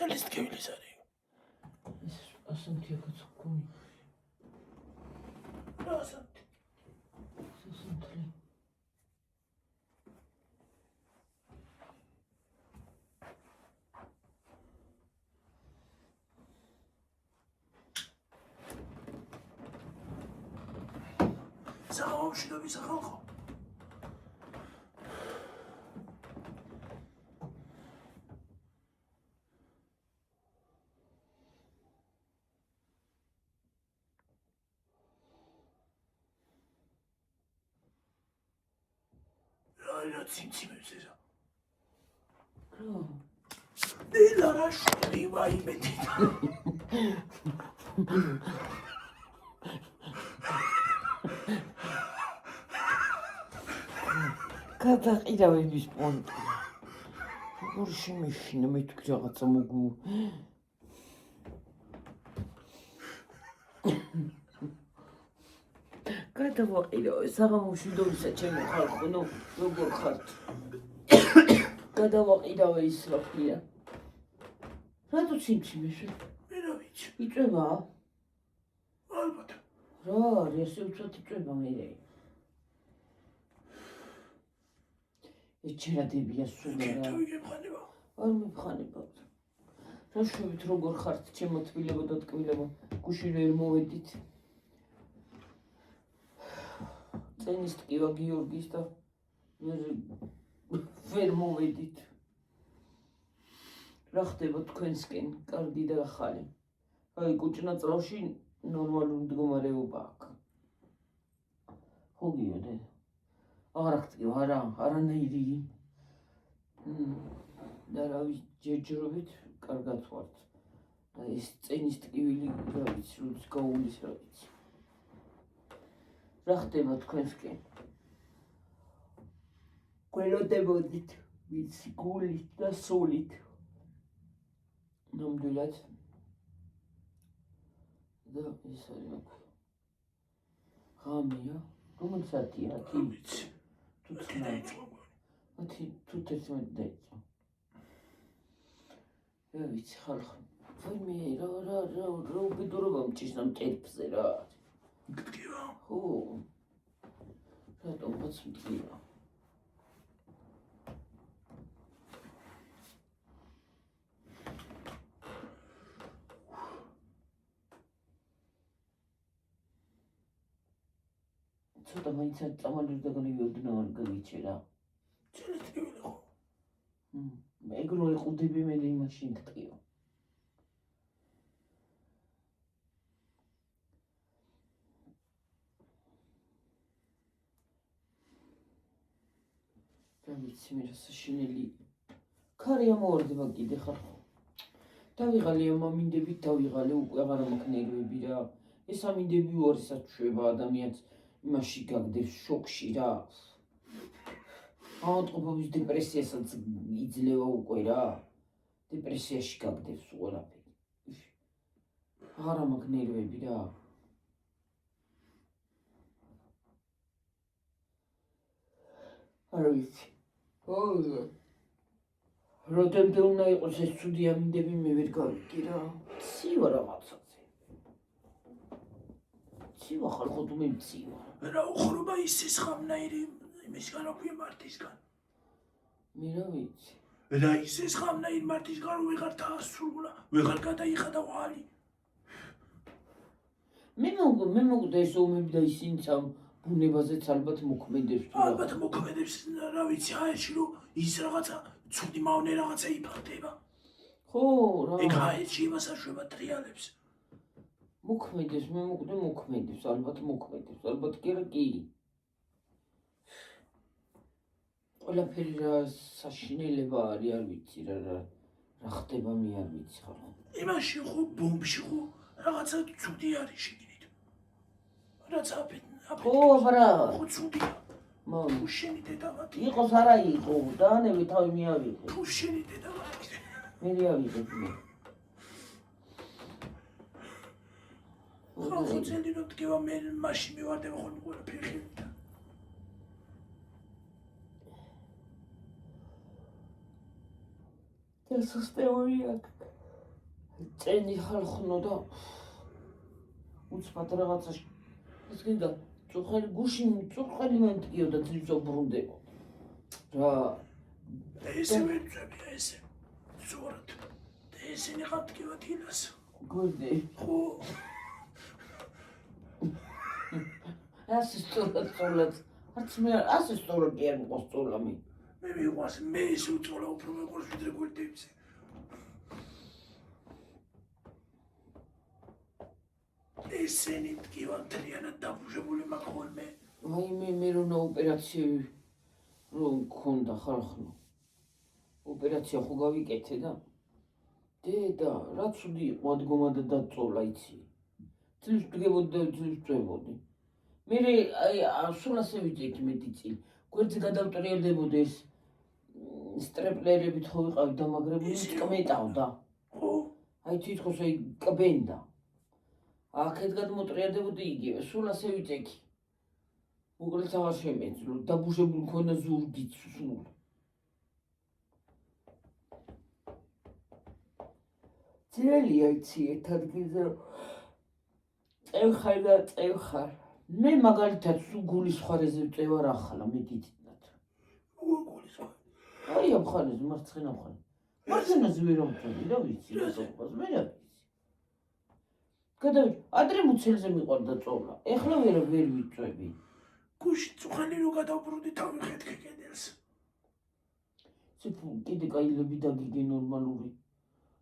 წელის ტკივილის არის. ეს ასამთია კაცოქონი. რა ასამთი? სასამთლე. საომშნობის ხალხო. რა ციმციმებს ესა? რა? დელარა შვილი ვაიმეთი. გადაყირავების პონტი. როგორ შემეშინა მე თქვი რაღაცა მოგუ. გადავაყირავე საღამოში დოისა ჩემო ხალხო, ნუ როგორ ხართ? გადავაყირავე ის რა ქვია. რატო ციმციმეს? მე რა ვიცი. იწვება? ალბათ. რა არის ესე უცბად იწვება მე? ეჩერადებია სულ რა. კეთო იგებხანება? არ მიფხანება. რა შევით როგორ ხართ ჩემო თბილებო და ტკბილებო? გუში ვერ მოვედით. წენის ტკივა გიორგის და ვერ მოვედით. რა ხდება თქვენსკენ? კარგი და ახალი. აი კუჭნაწლავში ნორმალური მდგომარეობა აქვს. ხო გიოდე? აღარ აღწევ არანაირი. და რა ვიცი ჯერჯერობით კარგად ვართ. და ეს წენის ტკივილი რა ვიცი როდის გაუვლის რა ვიცი. რა ხდება თქვენსკენ? გველოდებოდით ვიცი გულით და სულით. ნამდვილად. და ეს არის აქ. ღამეა? რომელი საათია? ვიცი. თუ დაიწყო. თუ 11 დაიწყო. რა ვიცი ხალხო. ვაიმე რა უბედურობა მჭირს ამ ტერფზე რა. მტკივა? ხო. რატომაც მტკივა? ცოტა მაინც წამალურდა განივიოდნა არ გაგიჩერა. წელის ტკივილი ხო? ეგ რო ეყუდები მე იმაში მტკივა. რა ვიცი მე რა საშინელი. ქარი ამოვარდება კიდე ხალხო. დავიღალე ამინდებით დავიღალე უკვე აღარ მაქვს ნერვები რა. ეს ამინდები უარისაც შვება ადამიანს იმაში გაგდებს შოკში რა. ავადმყოფობის დეპრესიასაც იძლევა უკვე რა. დეპრესიაში გაგდებს ყველაფერი. აღარ მაქვს ნერვები რა. არ ვიცი. როდემდე უნდა იყოს ეს ცუდი ამინდები მე ვერ გავიგე რა. ცივა რაღაცაზე. ცივა ხალხო თუ მე მცივა. რა უხრობა ისის ხამნაირი იმისგან რო მარტისგან. მე რა ვიცი. რა ისის ხამნაირი მარტისგან რო ვეღარ დაასრულა, ვეღარ გადაიხადა ვალი. მე მოგვდა ეს ომები და ისინიც ამ ბუნებაზეც ალბათ მოქმედებს. ალბათ მოქმედებს რა ვიცი აერში რომ ის რაღაცა ცუდი მავნე რაღაცა იფარდება. ხო რა. ეგ აერში იმას აშვება ტრიალებს. მოქმედებს მე მოკვდა მოქმედებს ალბათ მოქმედებს ალბათ კი. ყველაფერი რა საშინელება არის არ ვიცი რა ხდება მე არ ვიცი ხალხო. იმაში ხო ბომბში ხო რაღაცა ცუდი არის შიგნით. რაც აფეთ. ხო აბა ხო ცუდია. მომ შენი დედამატი. იყოს არა იყო დაანები თავი მიავიღე. თუ შენი დედამატი. მე ავიღე მე. ხო წელი რომ თქვა მე მაშინ მივარდება ხოლმე ყველაფერი. ეს სისტემური აქვს. წენი ხალხნო და უცბად რაღაცაში ეს გინდა წუხელი გუში წუხელი მენტიო და ძილს ობრუნდებო რა ესე ვეძებია ესე ზორად და ესენი ხატკივად ილას გორდე ხო ასე სწორად არც მე ასე სწორად კი არ მიყავს სწორლა მე მიყვარს მე ის უწოლა უფრო მეყვარს ვიდრე გულდებზე ესენი მტკივან თლიანად დაბუჟებული მაქვს ხოლმე აი მე რომ ოპერაციები რომ მქონდა ხალხო ოპერაცია ხო გავიკეთე და დედა რა ცუდი იყო ადგომა და დაწოლა იცი ძილს ვდგებოდი და ძილს ვწვევოდი მე აი სულ ასე ვიძეკი მეტი წილი გვერდზე გადავტრიალდებოდი ეს სტრეპლერებით ხო ვიყავი დამაგრებული წკმეტავდა ხო აი თვითონ აი კბენდა აქეთ გადმოტრიალდებოდი იგივე სულ ასე ვიძეკი უყურეთ აღარ შემეძლო დაბუჟებული მქონდა ზურგიც სულ ძელია იცი ერთ ადგილზე წევხარ და წევხარ მე მაგალითად სულ გულის ხარეზე წევარ ახლა მეტიცინად გულის აი ამ ხარეზე მარცხენა ხარე მარცხენაზე ვერ ამწვევი რა ვიცი რა თქოს მე რა ვიცი გადავიდე ადრე მუცელზე მიყვარდა წოლა ეხლა ვერ ვიწვევი გუში წუხელი რო გადავბრუნდი თავი ხეთქე კედელს ციფუ კიდე კაილები დაგიგე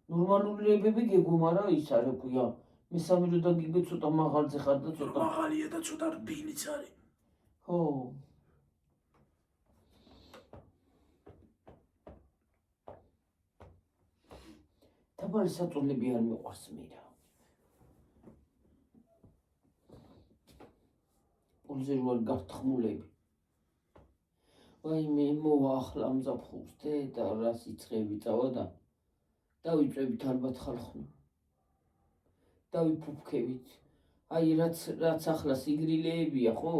ნორმალური ებები გეგომა რა ის არა ქვია მესამე რო დაგიგე ცოტა მაღალზე ხარ და ცოტა მაღალია და ცოტა რბილიც არის ხო დაბალი საწოლები არ მიყვარს მე რა პულზე რო გართხმულები ვაიმე მოვა ახლა ამზაფხულს და რა სიცხეები წავა და დავიწვევით ალბათ ხალხო დავიფუფქებით აი რაც ახლა სიგრილეებია ხო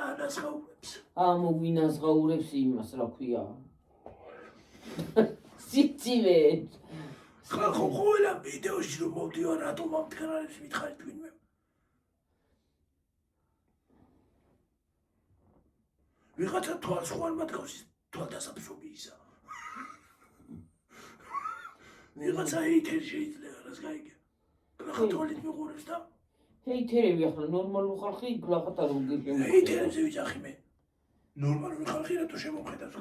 ანაზღაურებს მოგვინაზღაურებს იმას რა ქვია სიცივე ხალხო ყველა ვიდეოში რომ მოვდივარ რატომ ამთქარებს მითხარით ვინმე ვიღაცა თვალს ხო არ მათქავს თვალდასაფრობი ისა ვიღაცა ჰეიტერი შეიძლება რას გაიგე გლახა თვალით მიყურებს და ჰეითერები ახლა ნორმალური ხალხი გლახათ არ უგებენ ჰეითერებზე ვიძახი მე ნორმალური ხალხი რატო შემოხედავს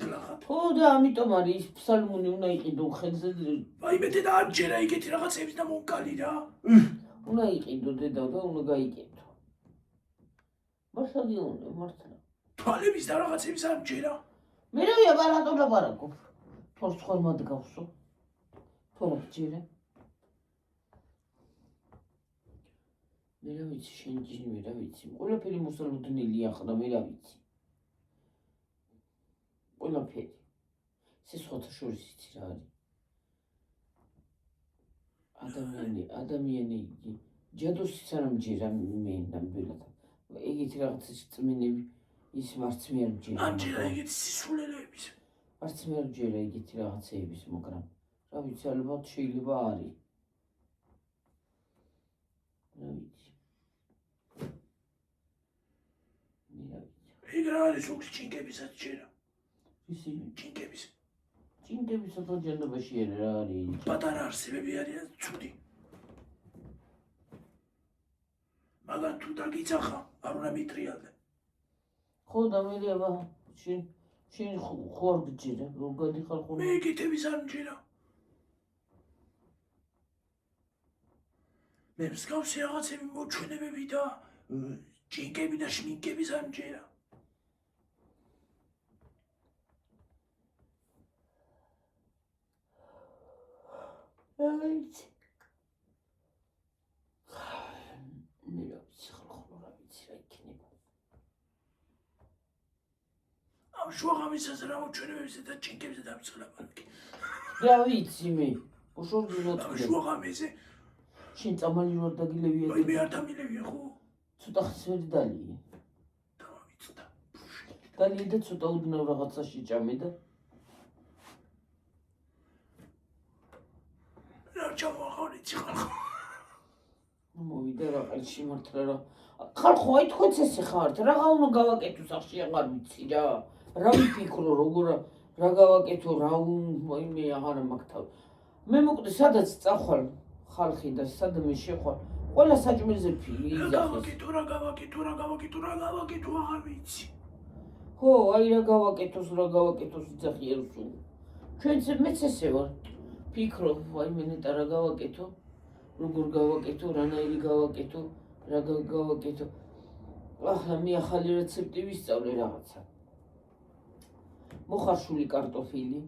გლახათ ხო და ამიტომ არის ის ფსალმუნი უნდა იყიდო ხელზე ვაიმე დედა ამჯერა იგეთი რაღაცების და მომკალი რა უნდა იყიდო დედა და უნდა გაიკეთო მართლა გეუბნები მართლა თვალების და რაღაცების ამჯერა მე რა ვია ბარატო ლაპარაკობ თორს ხარ მადგავსო თორ ჯერა მე რა ვიცი შენ ჯინი მე რა ვიცი ყველაფერი მოსალოდნელი ახლა მე რა ვიცი ყველაფერი ეს სხვათა შორის იცი რა არის ადამიანი ჯადოსიც არ ამჯერა მე ნამდვილად ეგეთი რაღაცის წმინები ის მარც მე არ მჯერა ამჯერა ეგეთი სისულელეების არც მე არ მჯერა ეგეთი რაღაცეების მაგრამ რა ვიცი ალბათ შეიძლება არის რა ვიცი ეგ რა არის უქს ჩინკებისაც ჯერა ისი ჩინკებისაც აჯანებაში რა არის პატარა არსებები არიან ცუდი მაგრამ თუ დაგიძახა არ უნდა მიტრიალდე ხო და მე აბა შენ ხო არ გჯერა რომ გადიხარ ხოლმე მე ეკეთების არ მჯერა მე მსგავსი რაღაცები მოჩვენებები და ჭინკები და შმინკების არ მჯერა რა ვიცი მე რა ვიცი ხალხო რა ვიცი რა იქნება ამ შუაღამისას რა მოჩვენებებზე და ჭინკებზე დამწყლაბანკი რა ვიცი მე უშორდი ამ მოწყდა შუაღამისზე შენ წამალი რო არ დაგილევია აი მე არ დამილევია ხო ცოტა ხის ვერ დალია დავავიწყდა დალია და ცოტა უდნავ რაღაცაში ჭამე და რა ჩავახალიცი ხალხო. მოვიდა რაყელში მართლა რა. ხალხო, აი თქვენც ესე ხართ, რაღა უნდა გავაკეთო სახში აღარ ვიცი რა. რა ვიფიქრო, როგორ რა გავაკეთო, რა მე აღარ მაქვს თავი. მე მოკლედ სადაც წახვალ ხალხი და სადმე შეხვალ, ყველა საჭმელზე იძახეს. რა გავაკეთო, აღარ ვიცი. ხო, აი რა გავაკეთოს იძახიან სულ. ჩვენც მეც ესე ვარ. ფიქრობ, აი მე ნეტა რა გავაკეთო, როგორ გავაკეთო, რანაირი გავაკეთო, რა გავაკეთო. ახლა მე ახალი რეცეპტი ვისწავლე რაღაცა. მოხარშული კარტოფილი,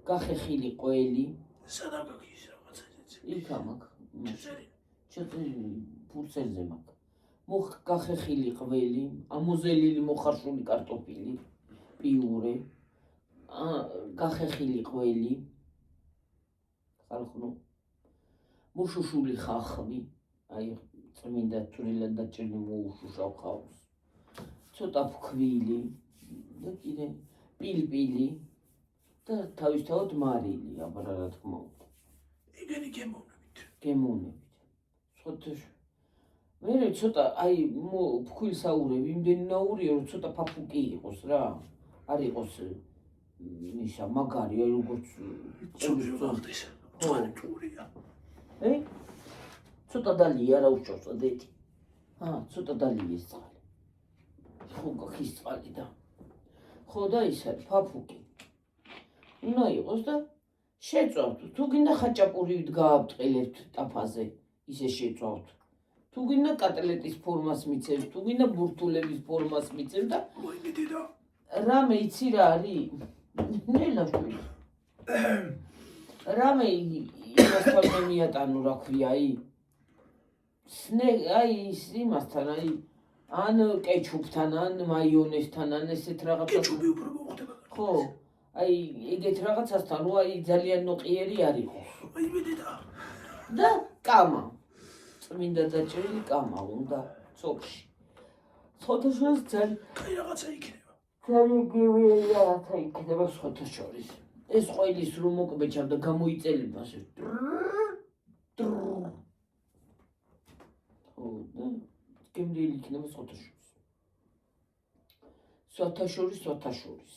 გახეხილი ყველი. სადა გაგის რაღაცა ეცე. იქ მაქვს. ჩერტერი. ფურცელზე მაქვს. გახეხილი ყველი, ამოზელილი მოხარშული კარტოფილი, პიურე, გახეხილი ყველი. ხალხო, მოშუშული ხახვი, აი წმინდა თურილად დაჭერილი მოუშუშავ ხავს. ცოტა ფქვილი და კიდე პილპილი და თავისთავად მარილი, აბა რა თქმა უნდა. ეგენი გემოვნებით. მე ცოტა აი ფქვილს აურევი, იმდენი ნაურია, რომ ცოტა ფაფუკი იყოს რა. არ იყოს ისა მაგარი, აი როგორც წუხდეს. წურია. ცოტა დალია რა უშავს დეთი. ცოტა დალია ეს წყალი. ხო გახის წყალი და. ხო და ის არის ფაფუკი. უნდა იყოს და შეწვავთ. თუ გინდა ხაჭაპურივით გააბტყელებთ ტაფაზე, ისე შეწვავთ. თუ გინდა კატლეტის ფორმას მიცემთ, თუ გინდა ბურთულების ფორმას მიცემთ და მოიგდე და რამე იცი რა არის? ნელაშვილი. რამე იმასთან მიატანო რა ქვია აი აი ის იმასთან აი ან კეჩუპთან ან მაიონეზთან ან ესეთ რაღაცას კეჩუპი უფრო მოხდება ხო აი ეგეთ რაღაცასთან რო აი ძალიან ნოყიერი არ იყოს აი მე და კამა წმინდა დაჭერილი კამა უნდა სოფში ფოტოშოს ძალიან კაი რაღაცა იქნება ძალიან გივი რაღაცა იქნება ფოტოშორის ეს ყველის რომ მოკბეჭავ და გამოიწელება ასე გემრიელი იქნება სვათაშორის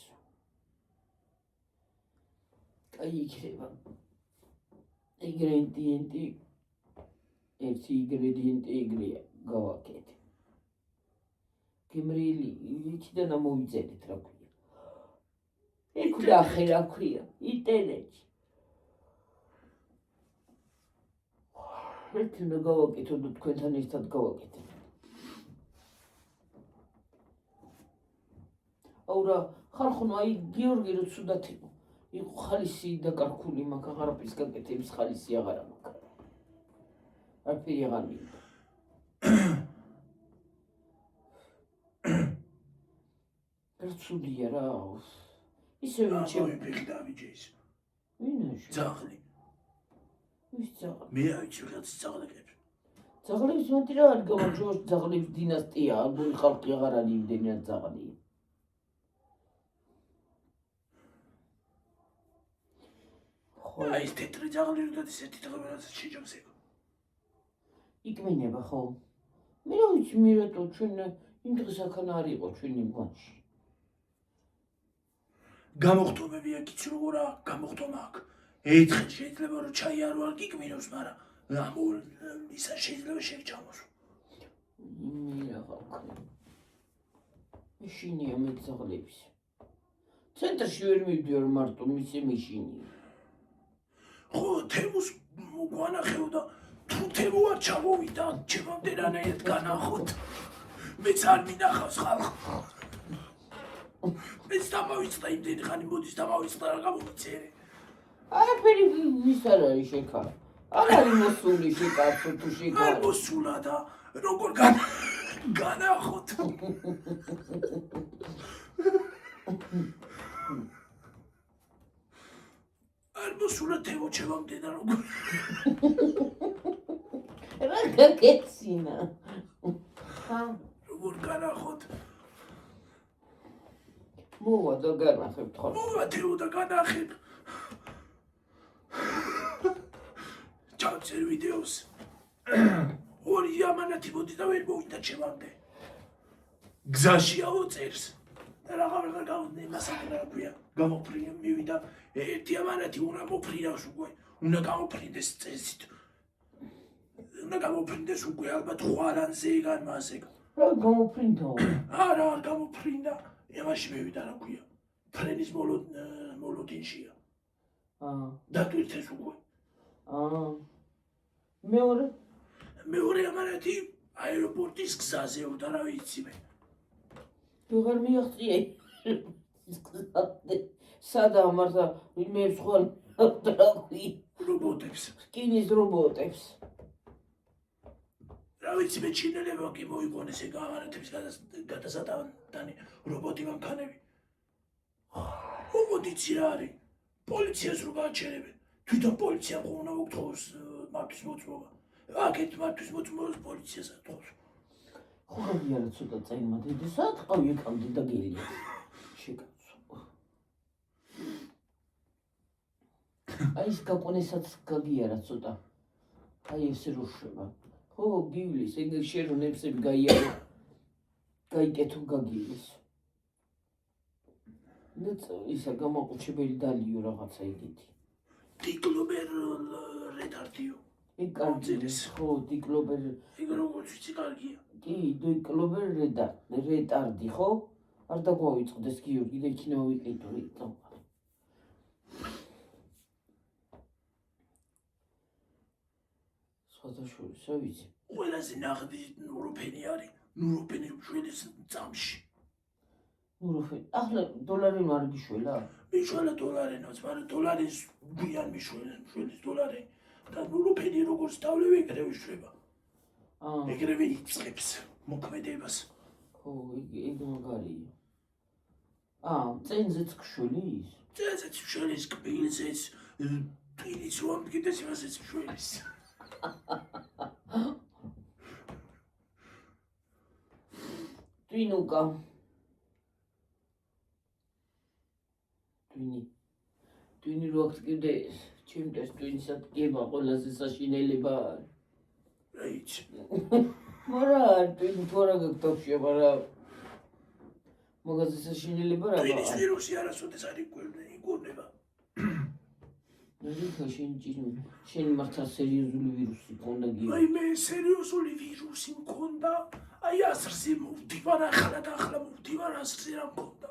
კაი იქნება ინგრედიენტი ერთი ინგრედიენტი იგრია გავაკეთე გემრიელი იქიდან ამოვიძენეთ რა ქვია იქ ნახე რა ქვია ინტერნეტში ერთი უნდა გავაკეთო და თქვენთან ერთად გავაკეთე აუ რა ხალხო აი გიორგი რო ცუდად იყო ხალისი და კარკული მაგ აღარაფრის გაკეთების ხალისი აღარა მაქვს არაფერი აღარ მინდა რაცუდია რა ისე ვინჩე ფიქდა ვიჯეს ვინაში ძაღლი ვის ძაღლი მე აიჩი რაღაც ძაღლებს ძაღლების მათი რა არ გამარჯვოს ძაღლების დინასტია ალბომი ხალხი აღარ არის იმდენად ძაღლი აი ეს თეთრი ძაღლი რომ დადის ერთი დღესაც შეჯამს ეგ იკმინება ხო მე რა ვიცი მე რატო ჩვენ იმ დღეს აქან არ იყო ჩვენი მგონში გამოხტომები აქ როგორა გამოხტომა აქ ერთხელ შეიძლება რომ ჩაი არ ვარ გიკმინოს მაგრამ ამულ ისა შეიძლება შეგჭამოს მე აღარ ვქნი მიშინია მე ძაღლების ცენტრში ვერ მივდივარ მარტო მისი მიშინია ხო თემუს მოგვანახევ და თუ თემო არ ჩამოვიდა ჩემამდე რანაირად განახოთ მეც არ მინახავს ხალხო მეც დამავიწყდა იმდენი ხანი მოდის დამავიწყდა რა გამომიწერე არაფერი ვის არ არის შეკა არ არის მოსული შეკაცო თუ შეკა არ მოსულა და როგორ განახოთ არ მოსულა თემო ჩემამდე და როგორ რა გაკეცინა როგორ განახოთ მოვა და განახებთ ხო მოვა თემო და განახებ გავწერ ვიდეოს. ორი ამანათი მოდი და ვერ მოვიდა ჩემამდე. გზაშიაო წერს. და რაღაცა გავდე მასაკ რა ქვია. გამოფრინე მივიდა. ერთი ამანათი უნდა მოფრინავს უკვე. უნდა გამოფრინდეს წესით. უნდა გამოფრინდეს უკვე ალბათ ხვარანზე იგან მასეკ. რა გამოფრინდაო? არა, არ გამოფრინდა. იმაში მივიდა რა ქვია. ფრენის მოლოდინშია. დატვირთეს უკვე. მეორე ამანათი აეროპორტის გზაზე და რა ვიცი მე. ვეღარ მიაღწია. სადაა მართლა მე სხვა რა ქვია? რობოტებს. რკინის რობოტებს. რა ვიცი მე ჩინელებმა კი მოიგონეს ეგ ამანათების გადასატანი რობოტი მანქანები. რობოტიცი რა არის? პოლიციას რო გააჩერებენ. თვითონ პოლიციამ ხომ უნდა მოგთხოვოს მართვის მოწმობა. აქეთ მართვის მოწმობას პოლიციას ატყობს. ხო გაგია რა ცოტა წაიმა დიდი საათ ყავი ეკამდე და გელია. შეკაცო. აი ეს გაკონესაც გაგია რა ცოტა. აი ესე რო შვება. ხო გივლის ეგ შერონებსები გაიარო. გაიკეთო გაგილის. ისა გამოყუჩებელი დალიო რაღაცა ეგეთი. დიკლობერ რედარტიო. ეგ კარგია. ხო დიკლობერ ეგ როგორც ვიცი კარგია. კი დიკლობერ რეტარდი ხო? არ დაგვავიწყდეს გიორგი და იქნება ვიყიდური წამყარი. სხვადასხვა ვიცი. ყველაზე ნაღდი ნუროფენი არის. ნუროფენი მშველის წამში. ნუროფენი. ახლა დოლარი არ გიშველა? მიშველა დოლარენაც, მაგრამ დოლარის გვიან მიშველის დოლარი და ნუროფენი როგორც დავლევი ეგრევე შვება. ეგრევე იწყებს მოქმედებას. ხო, ეგ მაგარია. წენზეც გშველის? წენზეც მშველის, კბილზეც, ტვინის რო ამდგიდეს იმასაც მშველის. ტვინუკა. ტვინი რო აღწკივდეს, ჩემთვის ტვინისა დგება ყველაზე საშინელება არის. რაიც. მარა ტვინი თორა გაგტოვშია, მაგრამ მაგაზე საშინელება რა. ტვინის ვირუსი არასოდეს არ იგონება. ნახე შენ მართლა სერიოზული ვირუსი მქონდა გიო. აი მე სერიოზული ვირუსი მქონდა. აი ასრზე მოვდივარ ახლა და ახლა მოვდივარ ასრზე რა მქონდა.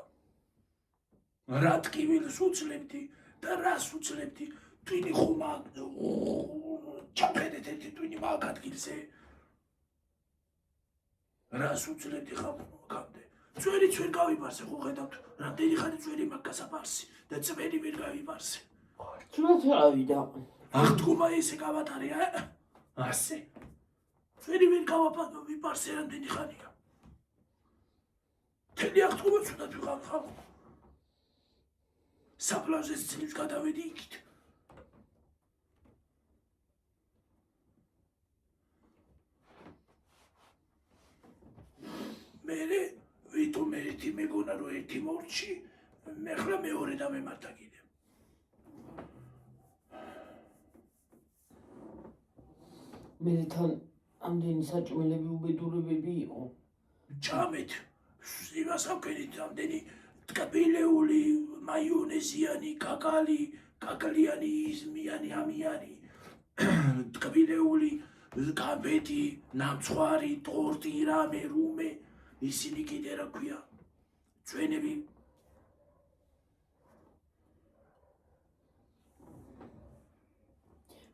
რა ტკივილს უცლებდი და რას უცლებდი. ტვინი ხომ ჩახედეთ ერთი ტვინი მაგ ადგილზე. რას უცლებდი ხამდე. წვერიც ვერ გავიბარსე, ხო ხედავთ, რამდენი ხანი წვერი მაგ გასაბარსი და წვერი ვერ გავიბარსე. ჩუნად ავიდა. აღდგომა ესე გავატარე, ასე. წვერი ვერ გავიბარსე რამდენი ხანია. თელი აღდგომა ცუდად ვიყავ ხალხო. საფლავზეც წლებს გადავედი იქით. მერე ვიტომ ერთი მეგონა რო ერთი მორჩი, მე ხლა მეორე დავემართა კიდე. მე თან ამდენი საჭმელები უბედურებები იყო. ჭამეთ, იმას ავქენით ამდენი ტკბილეული, მაიონეზიანი, კაკალიანი, იზმიანი, ამიანი, ტკბილეული, გამბეთი, ნამცხვარი, ტორტი, რამე, რუმე, ისინი კიდე რა ქვია, ჩვენები.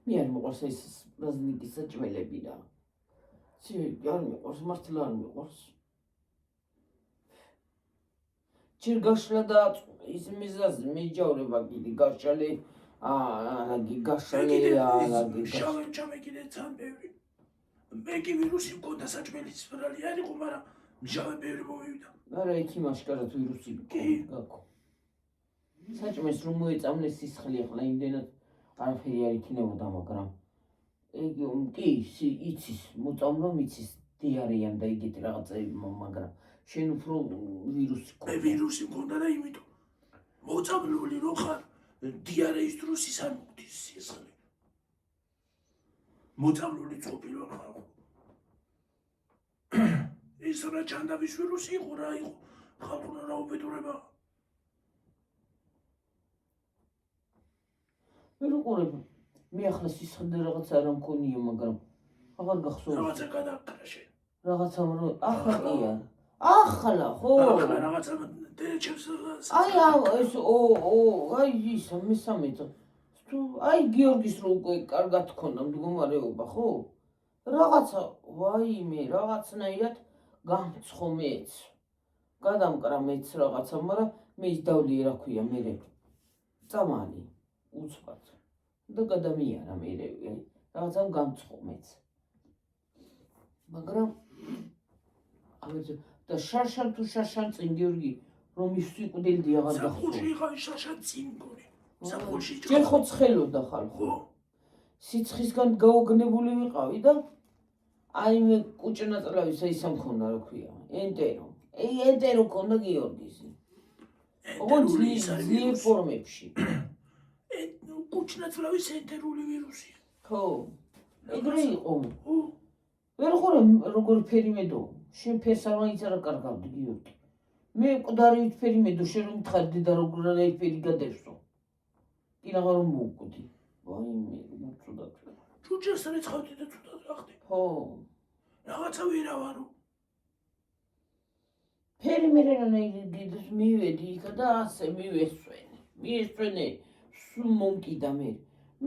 მე არ მოყვარს ეს ბაზილიკის საჭმელები რა. არ მიყვარს, მართლა არ მიყვარს. ჯერ გაშლა და ის მიზაზი მეჯავრება კიდე გაშალი, აგი გაშალი, აგი შავი ჭამე კიდე თან ბევრი. მე კი ვირუსი მქონდა საჭმელის ბრალი არ იყო, მაგრამ მჟავე ბევრი მოვივიდა. არა, იქ იმაშკარად ვირუსი გაქო. საჭმელს რომ მოეწამნეს სისხლი ახლა იმდენად არაფერი არ იქნებოდა, მაგრამ კი იცის, მოწამლა მიცის დიარეამ და იგივე რაღაცები, მაგრამ შენ უფრო ვირუსი მე ვირუსი მქონდა და იმიტომ მოწამლული რო ხარ, დიარეის დროს ის არ მოგდის სისხლი. მოწამლული ყოფილვარ ხალხო. ის რა ჩანდავის ვირუსი იყო რა იყო ხალხო რა უბედურება. ვერ უყურებ მე ახლა სისხლდე რაღაც არ მქონია მაგრამ აღარ გახსოვს რაღაცა გადააკრა შენ. რაღაცა ახლა კი არა ახლა ხო ახლა რაღაცა დერეჩებს აი ეს აი ის მესამე თუ აი გიორგის რო უკვე კარგად ქონდა მდგომარეობა ხო რაღაცა ვაიმე რაღაცნაირად გამცხო მეც გადამკრა მეც რაღაცა მაგრამ მე ის დავლი რა ქვია მე წამალი უცბად და გადამიანა მე რაღაცა გამცხო მეც მაგრამ ამაზე და შარშან თუ შარშან წინ გიორგი რომ ის სიკვდილდი აღარ გახსოვს საფულში იყავი შარშან წინ გონი საფულში ჯერ ხო ცხელოდა ხალხო სიცხისგან გაოგნებული ვიყავი და აი მე კუჭნაწლავის ისა მქონდა რა ქვია ენტერო ქონდა გიორგის ოღონდ ძლიერ ფორმებში კუჭნაწლავის ენტერული ვირუსია ხო ეგრე იყო ვერ ხორე როგორ ფერი მედო შენ ფერს მაინც არ კარგავდი გიორგი მე მკვდარივით ფერი მედო შენ რომ მითხარ დედა როგორ ფერი გადევსო კი რა რომ მოვკვდი ვაიმე უცუდად ჯუჯას რეცხავდი და ცუდად რა ხდება ხო რაღაცა ვერავარო ფერი მე რანაირად მივედი იქა და ასე მიესვენე სულ მომკიდა მე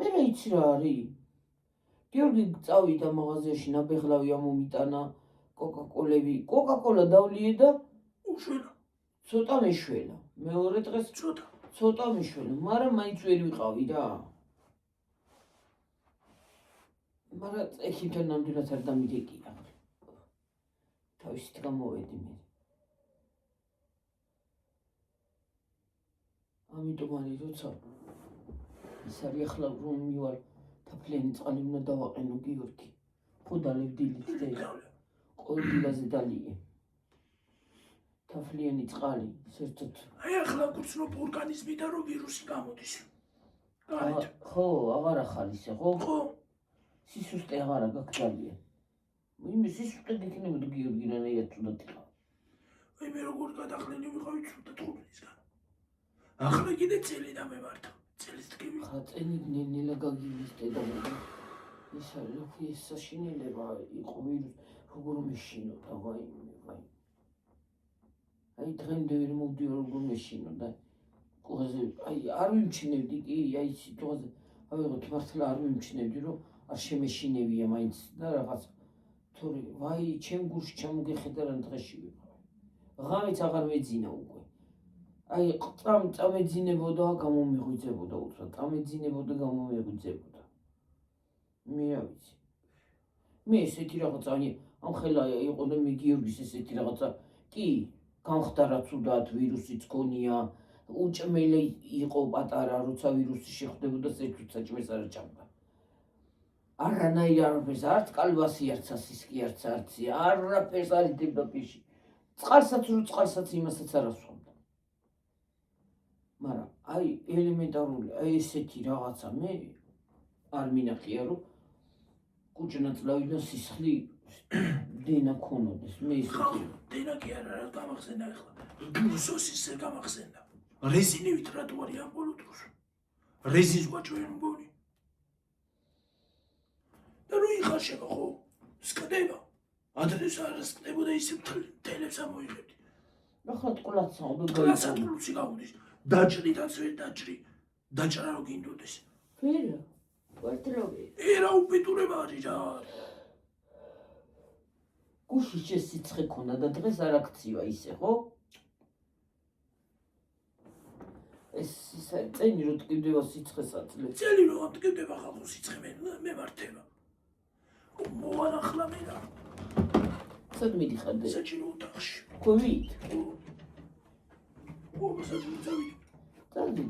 რა იცი რა არის გიორგი წავიდა მაღაზიაში ნაბეღლავი ამომიტანა კოკა-კოლა დავლიე და უშველა ცოტა მეშველა მეორე დღეს ცოტა მეშველა მაგრამ მაინც ვერ ვიყავი რა მაგრამ ეხითან ნამდვილად არ დამიდეკია თავისით გამოვედი მე ამიტომ არის როცა ის არის ახლა რომ მივალ თაფლიანი წყალი უნდა დავაყენო გიორგი ხო დალებდილით და ყოლდილაზე დალიე თაფლიანი წყალი საერთოდ აი ახლა გუცნობ ორგანიზმიდან რომ ვირუსი გამოდის ხო აღარ ახალისე ხო სისუსტე აღარა გაგზავნია იმის სისუსტე გიქნებოდა გიორგი რანაირად თუნდაც იყო აი მე როგორ გადახლენი ვიყავი თუნდაც ხუბლისგან ახლა კიდე წელი დამემართა წელის თქები ხა წელი ნელა გაგივისტე და ის არის ეს საშინელება იყო ვირუს როგორ მეშინოდა ვაიმე აი დღემდე ვერ მოვდიო როგორ მეშინოდა ყოზე აი არ ვიმჩნევდი კი აი სიტუაზე ავიღოთ მართლა არ ვიმჩნევდი რომ არ შემეშინებია მაინც და რაღაც თორე ვაი ჩემ გულში ჩამოგეხედა რა დღეში ვიყავ ღამეც აღარ მეძინა უკვე აი წამეძინებოდა გამომეღვიძებოდა უცბად წამეძინებოდა გამომეღვიძებოდა მე რა ვიცი მე ესეთი რაღაცა ამ ხელა იყო და მე გიორგის ესეთი რაღაცა კი გამხდარა ცუდად ვირუსიც გონია უჭმელი იყო პატარა როცა ვირუსი შეხვდებოდა სექუცა ჭმეს არ ჭამდა არანაირ არაფერს არც კალბასი არც ასისკი არც არცი არაფერს არ იდებდა ფიში წყალსაც იმასაც არ ასვამდა მაგრამ აი ელემენტარული აი ესეთი რაღაცა მე არ მინახია რომ კუჭნაწლავიდან სისხლი დენა ქონოდეს მე ისეთი დენა კი არა რა გამახსენდა ახლა ბურსოსის გამახსენდა რეზინივით რა თუ არის ამ ბოლო დროს რეზინს გვაჭვენ მგონი და რო იხარშება ხო სკდება ადრეს არ სკდებოდა ისე თელებს ამოიღებდი ახლა ტყლაცა ტყლაცა ტყლუცი გავუდის დაჭრიდაც ვერ დაჭრი დაჭრა რო გინდოდეს ვერა ვარდრავი ერა უბედურება არის რა გუში შესიცხე ქონდა და დღეს არ აქცივა ისე ხო ეს წელი რო ტკივდება სიცხესაც წელი რო ტკივდება ხალხო სიცხე მემართება მოვანახლა მე რა სად მიდიხარ საჭირო ოთახში კოვიდ საჭირო წავიდე წავიდე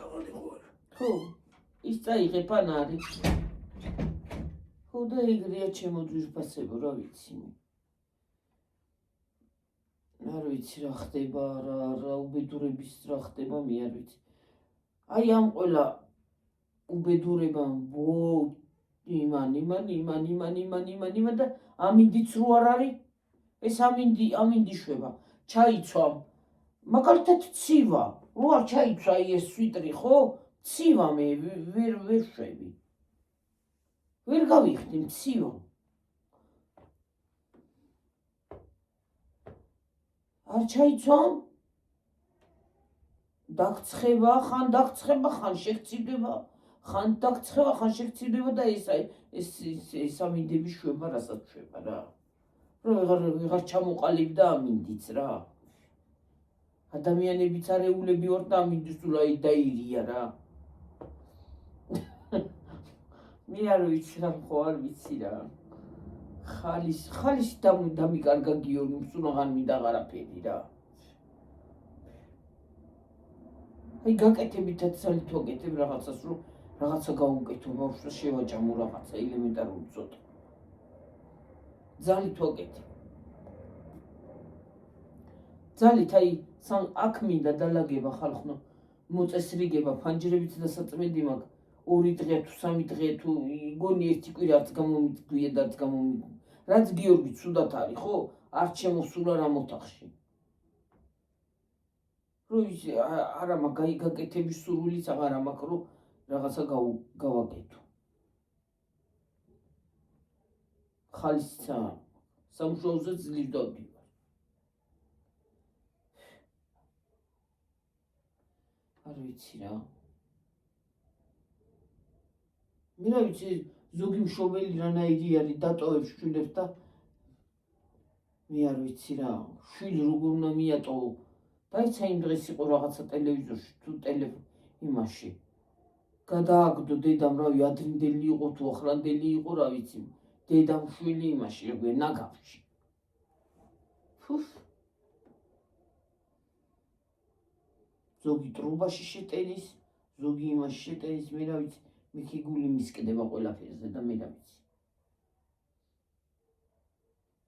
დავალი ხო ის წაიღე პანარი ხო და ეგრეა ჩემო ძვირფასებო რა ვიცი არ ვიცი რა ხდება რა უბედურების რა ხდება მე არ ვიცი აი ამ ყველა უბედურება იმან და ამინდიც რო არ არის ეს ამინდი შვება ჩაიცვა მაგალითად ცივა რო არ ჩაიცვა ეს სვიტრი ხო ცივა მე ვერ შვები ვერ გავიხდი ცივა არ ჩაიცვა დაგცხება ხან შეგწიდება ხან დაგცხება ხან შეგწიდება და ეს ამინდები შვება რასაც შვება რა ვეღარ ჩამოყალიბდა ამინდიც რა ადამიანებიც არეულები ვარ და ამინდის სულაი დაირია რა მე არ ვიცი რა ხო არ ვიცი რა ხალის დამიკარგა გიორგი მსუნაღან მინდა აღარაფერი რა აი გაკეთებითაც ძალით ვაკეთებ რაღაცას რომ რაღაცა გავუკეთო ბავშვს შევაჭამო რაღაცა ელემენტარული ცოტა ძალით ვაკეთებ ძალით აი აქ მინდა დალაგება ხალხო მოწესრიგება ფანჯრებით დასაწმენდი მაქვს 2 დღე თუ 3 დღე თუ გონი ერთი კვირა არც გამომიგვია და არც გამომიგვია რაც გიორგი ცუდად არის ხო არ შემოსულა რამ ოთახში რო ის არა მაგაი გაკეთების სურვილიც აღარ მაქვს რომ რაღაცა გავაკეთო ხალისცა სამშობლოზე ძლივ დავდივარ არ ვიცი რა მე რა ვიცი ზოგი მშობელი რანაირი არის დატოვებს შვილებს და მე არ ვიცი რა შვილი როგორ უნდა მიატოვო დაიცა იმ დღეს იყო რაღაცა ტელევიზორში თუ იმაში გადააგდო დედამ რავი ადრინდელი იყო თუ ახლანდელი იყო რა ვიცი დედამ შვილი იმაში როგორ ნაგავში ზოგი ტრუბაში შეტენის ზოგი იმაში შეტენის მე რა ვიცი მიქი გული მისკდება ყველაფერზე და მე რა ვიცი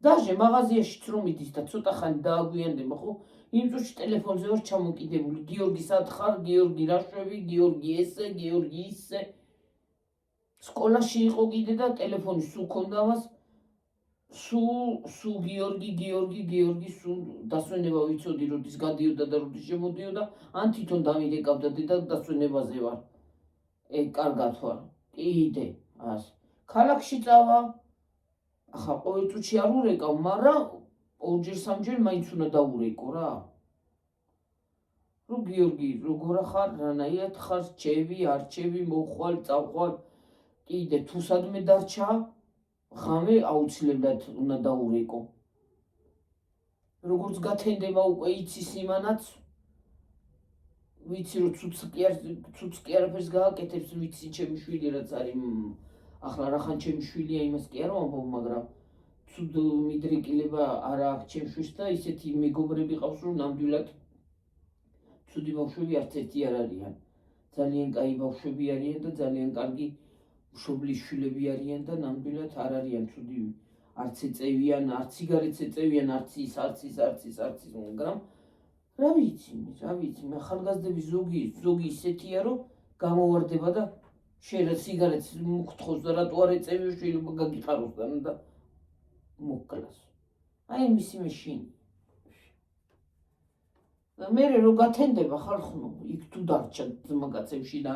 დაჟე მაღაზიაშიც რომ მიდის და ცოტა ხანი დააგვიანდება ხო იმ წუთში ტელეფონზე ვარ ჩამოკიდებული გიორგი სად ხარ გიორგი რა შვები გიორგი ესე გიორგი ისე სკოლაში იყო კიდე და ტელეფონი სულ ქონდა მას სულ გიორგი სულ დასვენება ვიცოდი როდის გადიოდა და როდის შემოდიოდა ან თვითონ დამირეკავდა დედა დასვენებაზე ვარ კარგად ვარ კიდე ას ქალაქში წავა ახლა ყოველ წუთში არ ურეკავ მაგრამ ორჯერ სამჯერ მაინც უნდა დაურეკო რა რო გიორგი როგორ ხარ რანაირად ხარ რჩევი არჩევი მოხვალ წახვალ კიდე თუ სადმე დარჩა ღამე აუცილებლად უნდა დაურეკო როგორც გათენდება უკვე იცის იმანაც ვიცი რომ ცუც კი არაფერს გააკეთებს ვიცი ჩემი შვილი რაც არის ახლა რახან ჩემი შვილია იმას კი არ ვამბობ მაგრამ ცუდ მიდრეკილება არ აქვს ჩემს შვილს და ისეთი მეგობრები ყავს რომ ნამდვილად ცუდი ბავშვები არც ერთი არ არიან ძალიან კაი ბავშვები არიან და ძალიან კარგი მშობლის შვილები არიან და ნამდვილად არ არიან ცუდი არც ეწევიან არც სიგარეტს ეწევიან არც ის მაგრამ რა ვიცი მე ხალგაზრდები ზოგი ისეთია რომ გამოვარდება და შეიძლება სიგარეტს მოგთხოვს და რატო არ ეწევი შეიძლება გაგიყაროს და მოკლას აი მისი მეშინი და მე რო გათენდება ხალხო იქ თუ დარჩა მაგაცებში და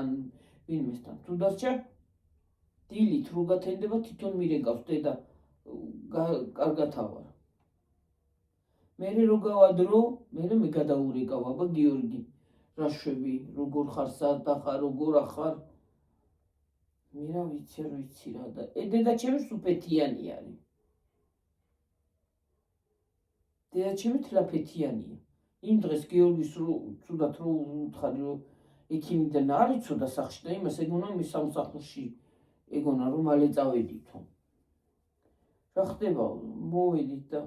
ვინმესთან თუ დარჩა დილით რო გათენდება თვითონ მირეკავს დედა კარგად ავარ მე რო გავადრო მე გადაურეკავ აბა გიორგი რა შვები როგორ ხარ სად ხარ როგორ ახარ მე რა ვიცი რა და დედა ჩემი სუფეთიანი არის დედა ჩემი თლაფეთიანია იმ დღეს გიორგის ცუდად რო უთხარი რომ ექიმიდან არ იცოდა სახში და იმას ეგონა მის სამსახურში ეგონა რომ მალე წავედითო რა ხდება მოვედით და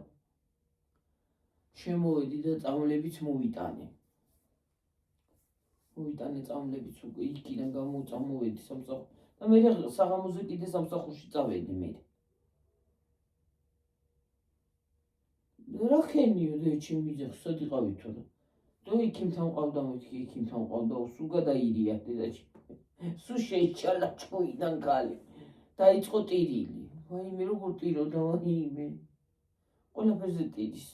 შემოვედი და წამლებიც მოვიტანე წამლებიც უკვე იქიდან გამოვედი სამსახურ და მე საღამოზე კიდე სამსახურში წავედი მე რა ხენიო და ჩემი ძაღლი სად იყავითო და იქიმთან მყავდა მეთქი იქიმთან მყავდა სულ გადაირია დედაჩი სულ შეიჩალა ჭკუიდან კალი. დაიწყო ტირილი. ვაიმე როგორ ტიროდა ვაიმე. ყველაფერზე ტირის.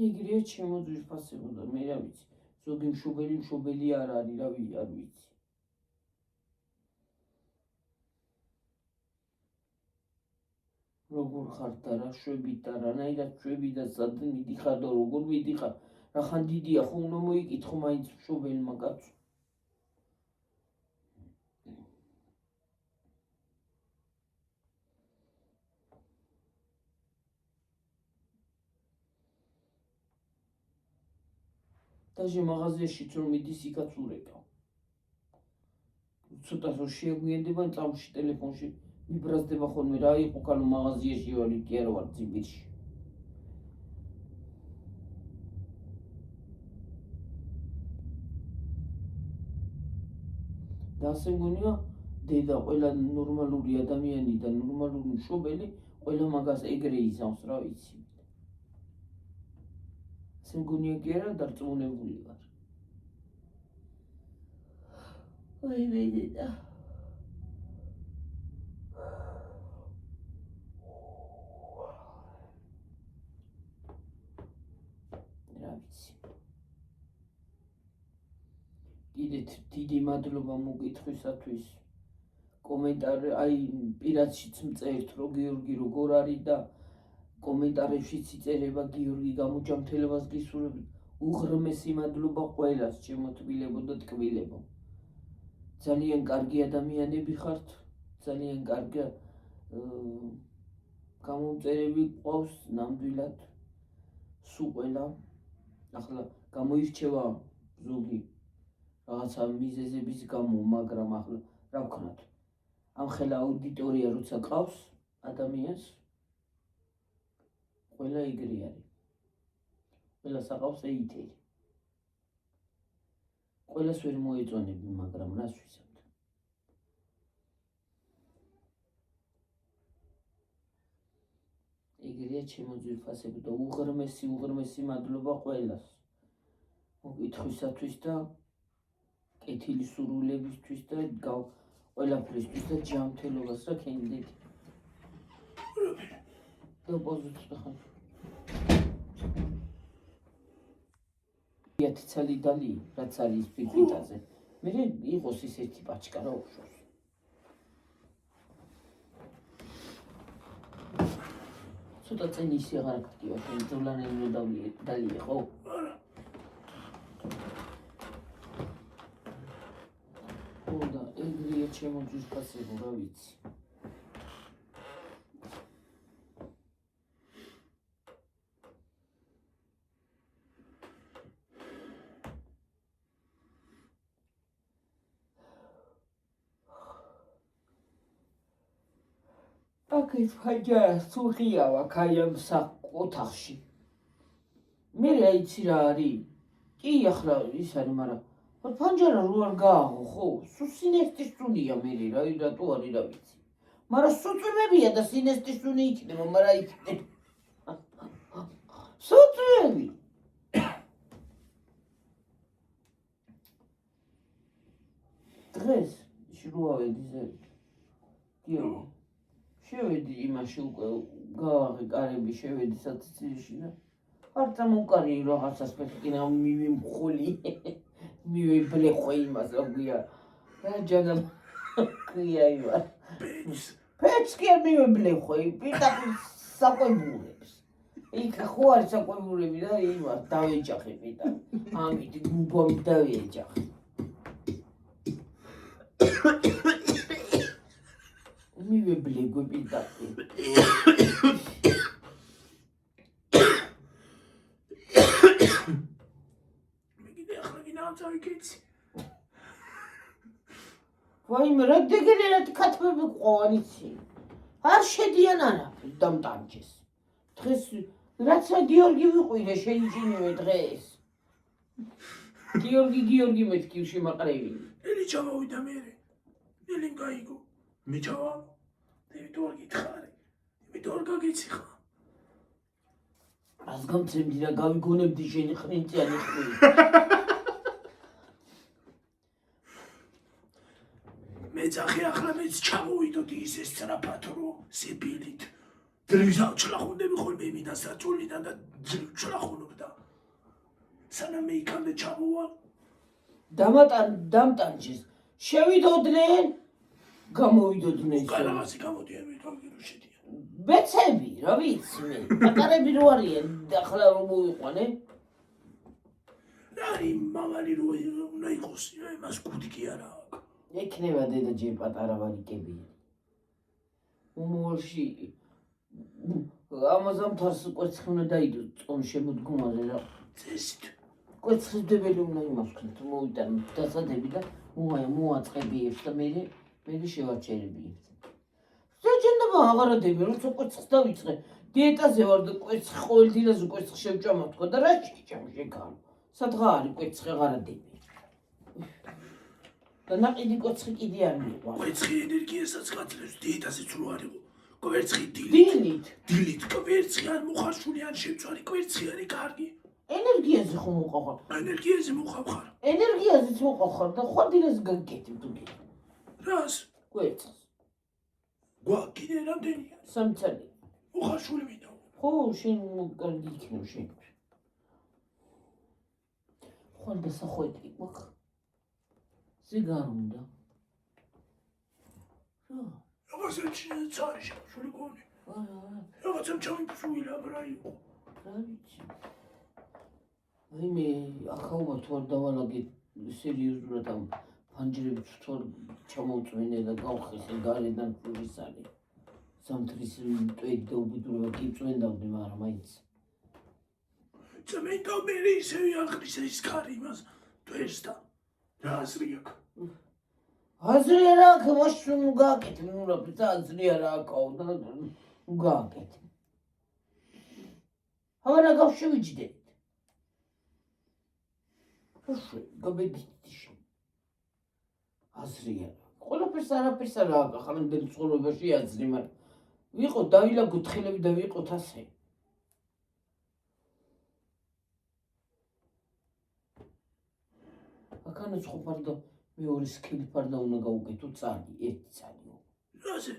იგრია ჩემო ძვირფასებოდა, მე რა ვიცი. ზოგი მშობელი არ არის, რა ვიცი. როგორ ხარ და რა შვები და რანაირად შვები და სად მიდიხარ და როგორ მიდიხარ. რახან დიდია ხო უნდა მოიკითხო მაინც მშობელმა კაცო. დაჟე მაღაზიაშიც რომ მიდის იქაც ურეკავ. ცოტა რომ შეგვიანდება წამში ტელეფონში მიბრაზდება ხოლმე რა იყო კანო მაღაზიაში ვარ იქ არ ვარ ციბირში. და ასე მგონია დედა ყველა ნორმალური ადამიანი და ნორმალური მშობელი ყველა მაგას ეგრე იზამს რა ვიცი. ასე მგონია კი არა დარწმუნებული ვარ. ვაიმე დედა. რა ვიცი. კიდეთ დიდი მადლობა მოგითხვისათვის. კომენტარი აი პირადშიც მწერთ რომ გიორგი როგორ არის და კომენტარებშიც იწერება გიორგი გამოჯამთელებას გისურვებ. უღრმესი მადლობა ყველას ჩემო თბილებო და ტკბილებო. ძალიან კარგი ადამიანები ხართ, ძალიან კარგი გამომწერები ყავს ნამდვილად სულ ყველა. ახლა გამოირჩევა ზოგი რაღაცა მიზეზების გამო, მაგრამ ახლა რა ვქნათ. ამ ხელა აუდიტორია როცა ყავს ადამიანს ყველა ეგრე არის. ყველას აყავს ეითერი. ყველას ვერ მოეწონები, მაგრამ რას ვისებთ. ეგრეა ჩემო ძვირფასებო და უღრმესი მადლობა ყველას. მოგითხვისათვის და კეთილი სურვილებისთვის და ყველაფრისთვის და ჯანმრთელობას რა ქენდეთ. და პოზიცია ხარ. ცალი დალი რაც არის ფიფიტაზე. მე იყოს ის ერთი პაჩკა რა უშავს. ცოტა წენი ისე აღარ გქტივა შენ ძვლანელი რო დალი ხო? და ეგრეა ჩემო ძვირფასებო რა ვიცი. აკეთ ფაჯა სუხიავა კაი ამ ოთახში. მე აიცი რა არის? კი ახლა ის არის, მაგრამ ფანჯარა რო არ გააღო ხო? სულ სინესტის სუნია მე რატო არის რა ვიცი. მაგრამ სუწვევებია და სინესტის სუნი იქნება, მაგრამ იქნება. სუწვევი. დღეს შრუავედი ზევით. გიორგი. შევედი იმაში უკვე გავაღე კარები შევედი საცილში და არ წამოვკარი რაღაცას პექინა მივიმხოლი მივიბლეხვე იმას რა გვია რა ჯანა ქვია ივა პეჩს კი არ მივიბლეხვე პირდაპირ საკვებურებს იქ ხო არის საკვებურები და იმას დავეჯახე პირდაპირ ამით გუბომით დავეჯახე მივიბლეგვე პირდაპირ ვაიმე რა დეგენერატი ქათმები ყოვან იცი არ შედიან არაფერ დამტანჯეს დღეს რაცა გიორგი ვიყვირე შეიჯინევე დღეს გიორგი მეთქი შემაყრევი ელი ჩავავიდა მე ელინ გაიგო მე ჩავა იმიტომ გითხარი იმიტომ გაგიცი ხა ას გამცემდი რა გავიგონებდი შენი ხრინწიანი ხვი მეძახე ახლა მეც ჩამოვიდოდ ის სწრაფად რო სიბილით დრის აღჭლახუნდები ხოლმე იმიდან საწოლიდან და ჩლახუნობდა სანამ მე იქამდე ჩამოვალ დამტანჯეს შევიდოდნენ გამოვიდოდნენ განავასი გამოდიან მე თორგირო შედიან ბეცები რა ვიცი მე პატარები რო არიან ახლა რომ მოიყვანე რა იმ მამალი რო უნდა იყოს მას გუდი კი არა აქვს ექნება დედა ჯერ პატარა ვარიკები უმოვლში ამაზამ თავს კვერცხი უნდა დაიდო წონ შემოდგომაზე რა წესით კვერცხისდებელი უნდა იმას ვქნით მოვიტან დასადები და მოაწყებიებს და მე შევაჩერებიებს საჭენობა აღარადები როცა კვერცხს დავიწყე დიეტაზე ვარ და კვერცხი ყოველ დილაზე კვერცხი შევჭამა თქო და რა შეჭამ შეგარო სადღა არის კვერცხი აღარადები და ნაყიდი კვერცხი კიდე არ მიყვარს კვერცხი ენერგიასაც გაძლევს დიეტაზეც რო არ იყო კვერცხი დილით კვერცხი არ მოხარშული არ შემწვარი კვერცხი არის კარგი ენერგიაზე ხომ მოყავარ ენერგიაზე მოყავარ ენერგიაზეც მოყავარ და ხვალ დილას გაგკეთებ თუ კი რას კვერცხს გვაკინე რამდენია სამცალი მოხარშული მინდა ხო შენ კარგი იქნება შენ ხვალ დასახვედი მაქვს ზიგარ უნდა რა რაღაცა ცარი შევშული გონი რაღაცა ჩამიფსუილა რა იყო რა ვიცი აი მე ახალმა თუ არ დავალაგე სერიოზულად ამ ფანჯრებს თუ არ ჩამოვწვენე და გავხესე გარედან ფურის არის სამთრის მტვერი და უბედურება გიწვენდავდი მაგრამ მაინც წმენდა მე ისევ აღრის ეს ხარი მას თვერს და რა აზრი აქვს აზრი არ აქვს მაშინ გააკეთე ნუ რა პიცა აზრი არ აქვს და გააკეთე ჰავანა გავშევიჯდეთ ხოშე გაბედიტი აზრი არ ყველაფერს არაფერს არ აქვს ახალმდელი ცხოვრებაში აზრი მაგრამ ვიყო დავილაგოთ ხელები და ვიყოთ ასე აქანაც ხო ფარდა მეორე სქილი ფარდა უნდა გაუკეთო წალი ერთი წალიო რაზე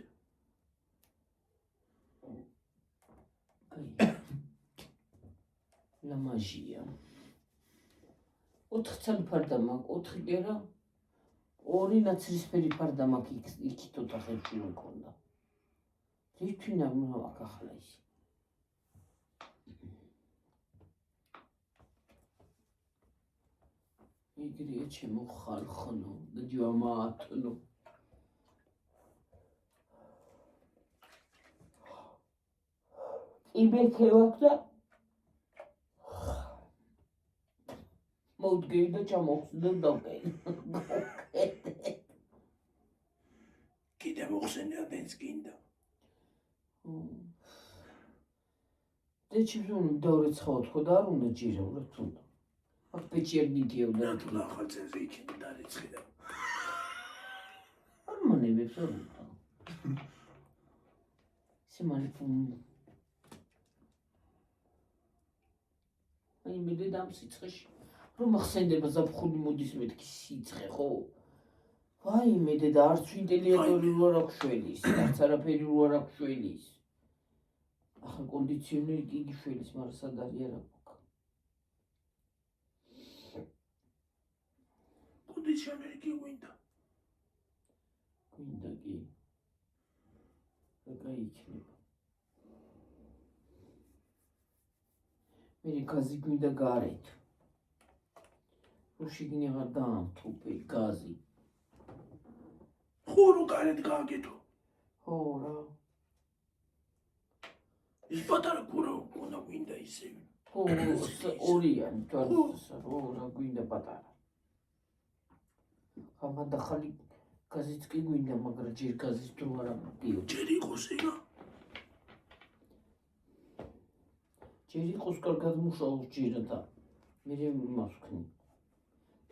ლამაჟია 4 წალი ფარდა მაქვს 4 კი არა 2 ნაცრისფერი ფარდა მაქვს იქით ოთახებში რომ მქონდა თვითონ აქ ახლა ის იგრია ჩემო ხალხონო და ჯამაათნო იბექევაქ და მოვდგეი და ჩამოვხსნე დავკე კიდე მოხსენია დენს გინდა დეჩიბზუნი დავრეცხავთ ხო და არ უნდა ჯირეულად თუნდა აქ პეჭიერ მიდიოდა თუ ახალცენზე იქნება დარეცხი და არ მონებებს არ უნდა სიმალი ფუნ აი მე დედამ სიცხეში რომ ახსენდება ზაფხული მოდის მეთქი სიცხე ხო ვაი მე დედა არც ინტელექტუალი არ აქვს შველის არც არაფერი არ აქვს შველის ახლა კონდიციონერი კი შველის მაგრამ სად არის არ აქვს კონდიციონერი კი გვინდა კი და გაიქნება მე გაზი გვინდა გარეთ რო შიგნი აღარ დაამთუპე გაზი ხო რო გარეთ გააკეთო ხო რა ის პატარა გურა უნდა გვინდა ისევ ხო ორიანი თორსა რო რა გვინდა პატარა ხამა დახალი გაზიც კი გვინდა მაგრამ ჯერ გაზის დრო არ ამდიო ჯერ იყოს ეგა ჯერ იყოს კარგად მუშაობს ჯერ და მე იმას ვქნი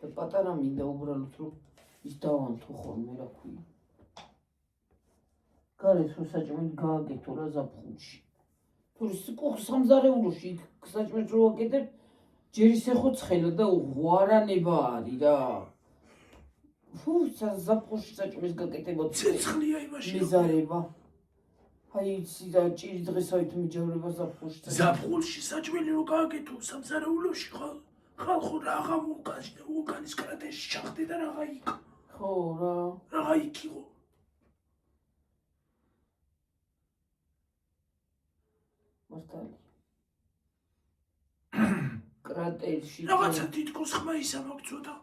და პატარა მინდა უბრალოდ რომ ის დავანთო ხოლმე რა ქვია გარეთ რო საჭმელი გააკეთო რა ზაფხულში თორე სამზარეულოში საჭმელს რო აკეთებ ჯერ ისე ხო ცხელა და უღარანება არის რა ფუ ზაფხულში საჭმლის გაკეთება ცეცხლია იმაში. მეზარება აი იცი და ჭირი დღესავით მიჯავრება ზაფხულში ზაფხულში საჭმელი რო გააკეთო სამზარეულოში ხალხო რაღა ვულკანის კრატერში ჩახდე და რაღა იქ. ხო რა რაღა იქ იყო. მართალი კრატერში რაღაცა თითქოს ხმა ისა მოგწოდა.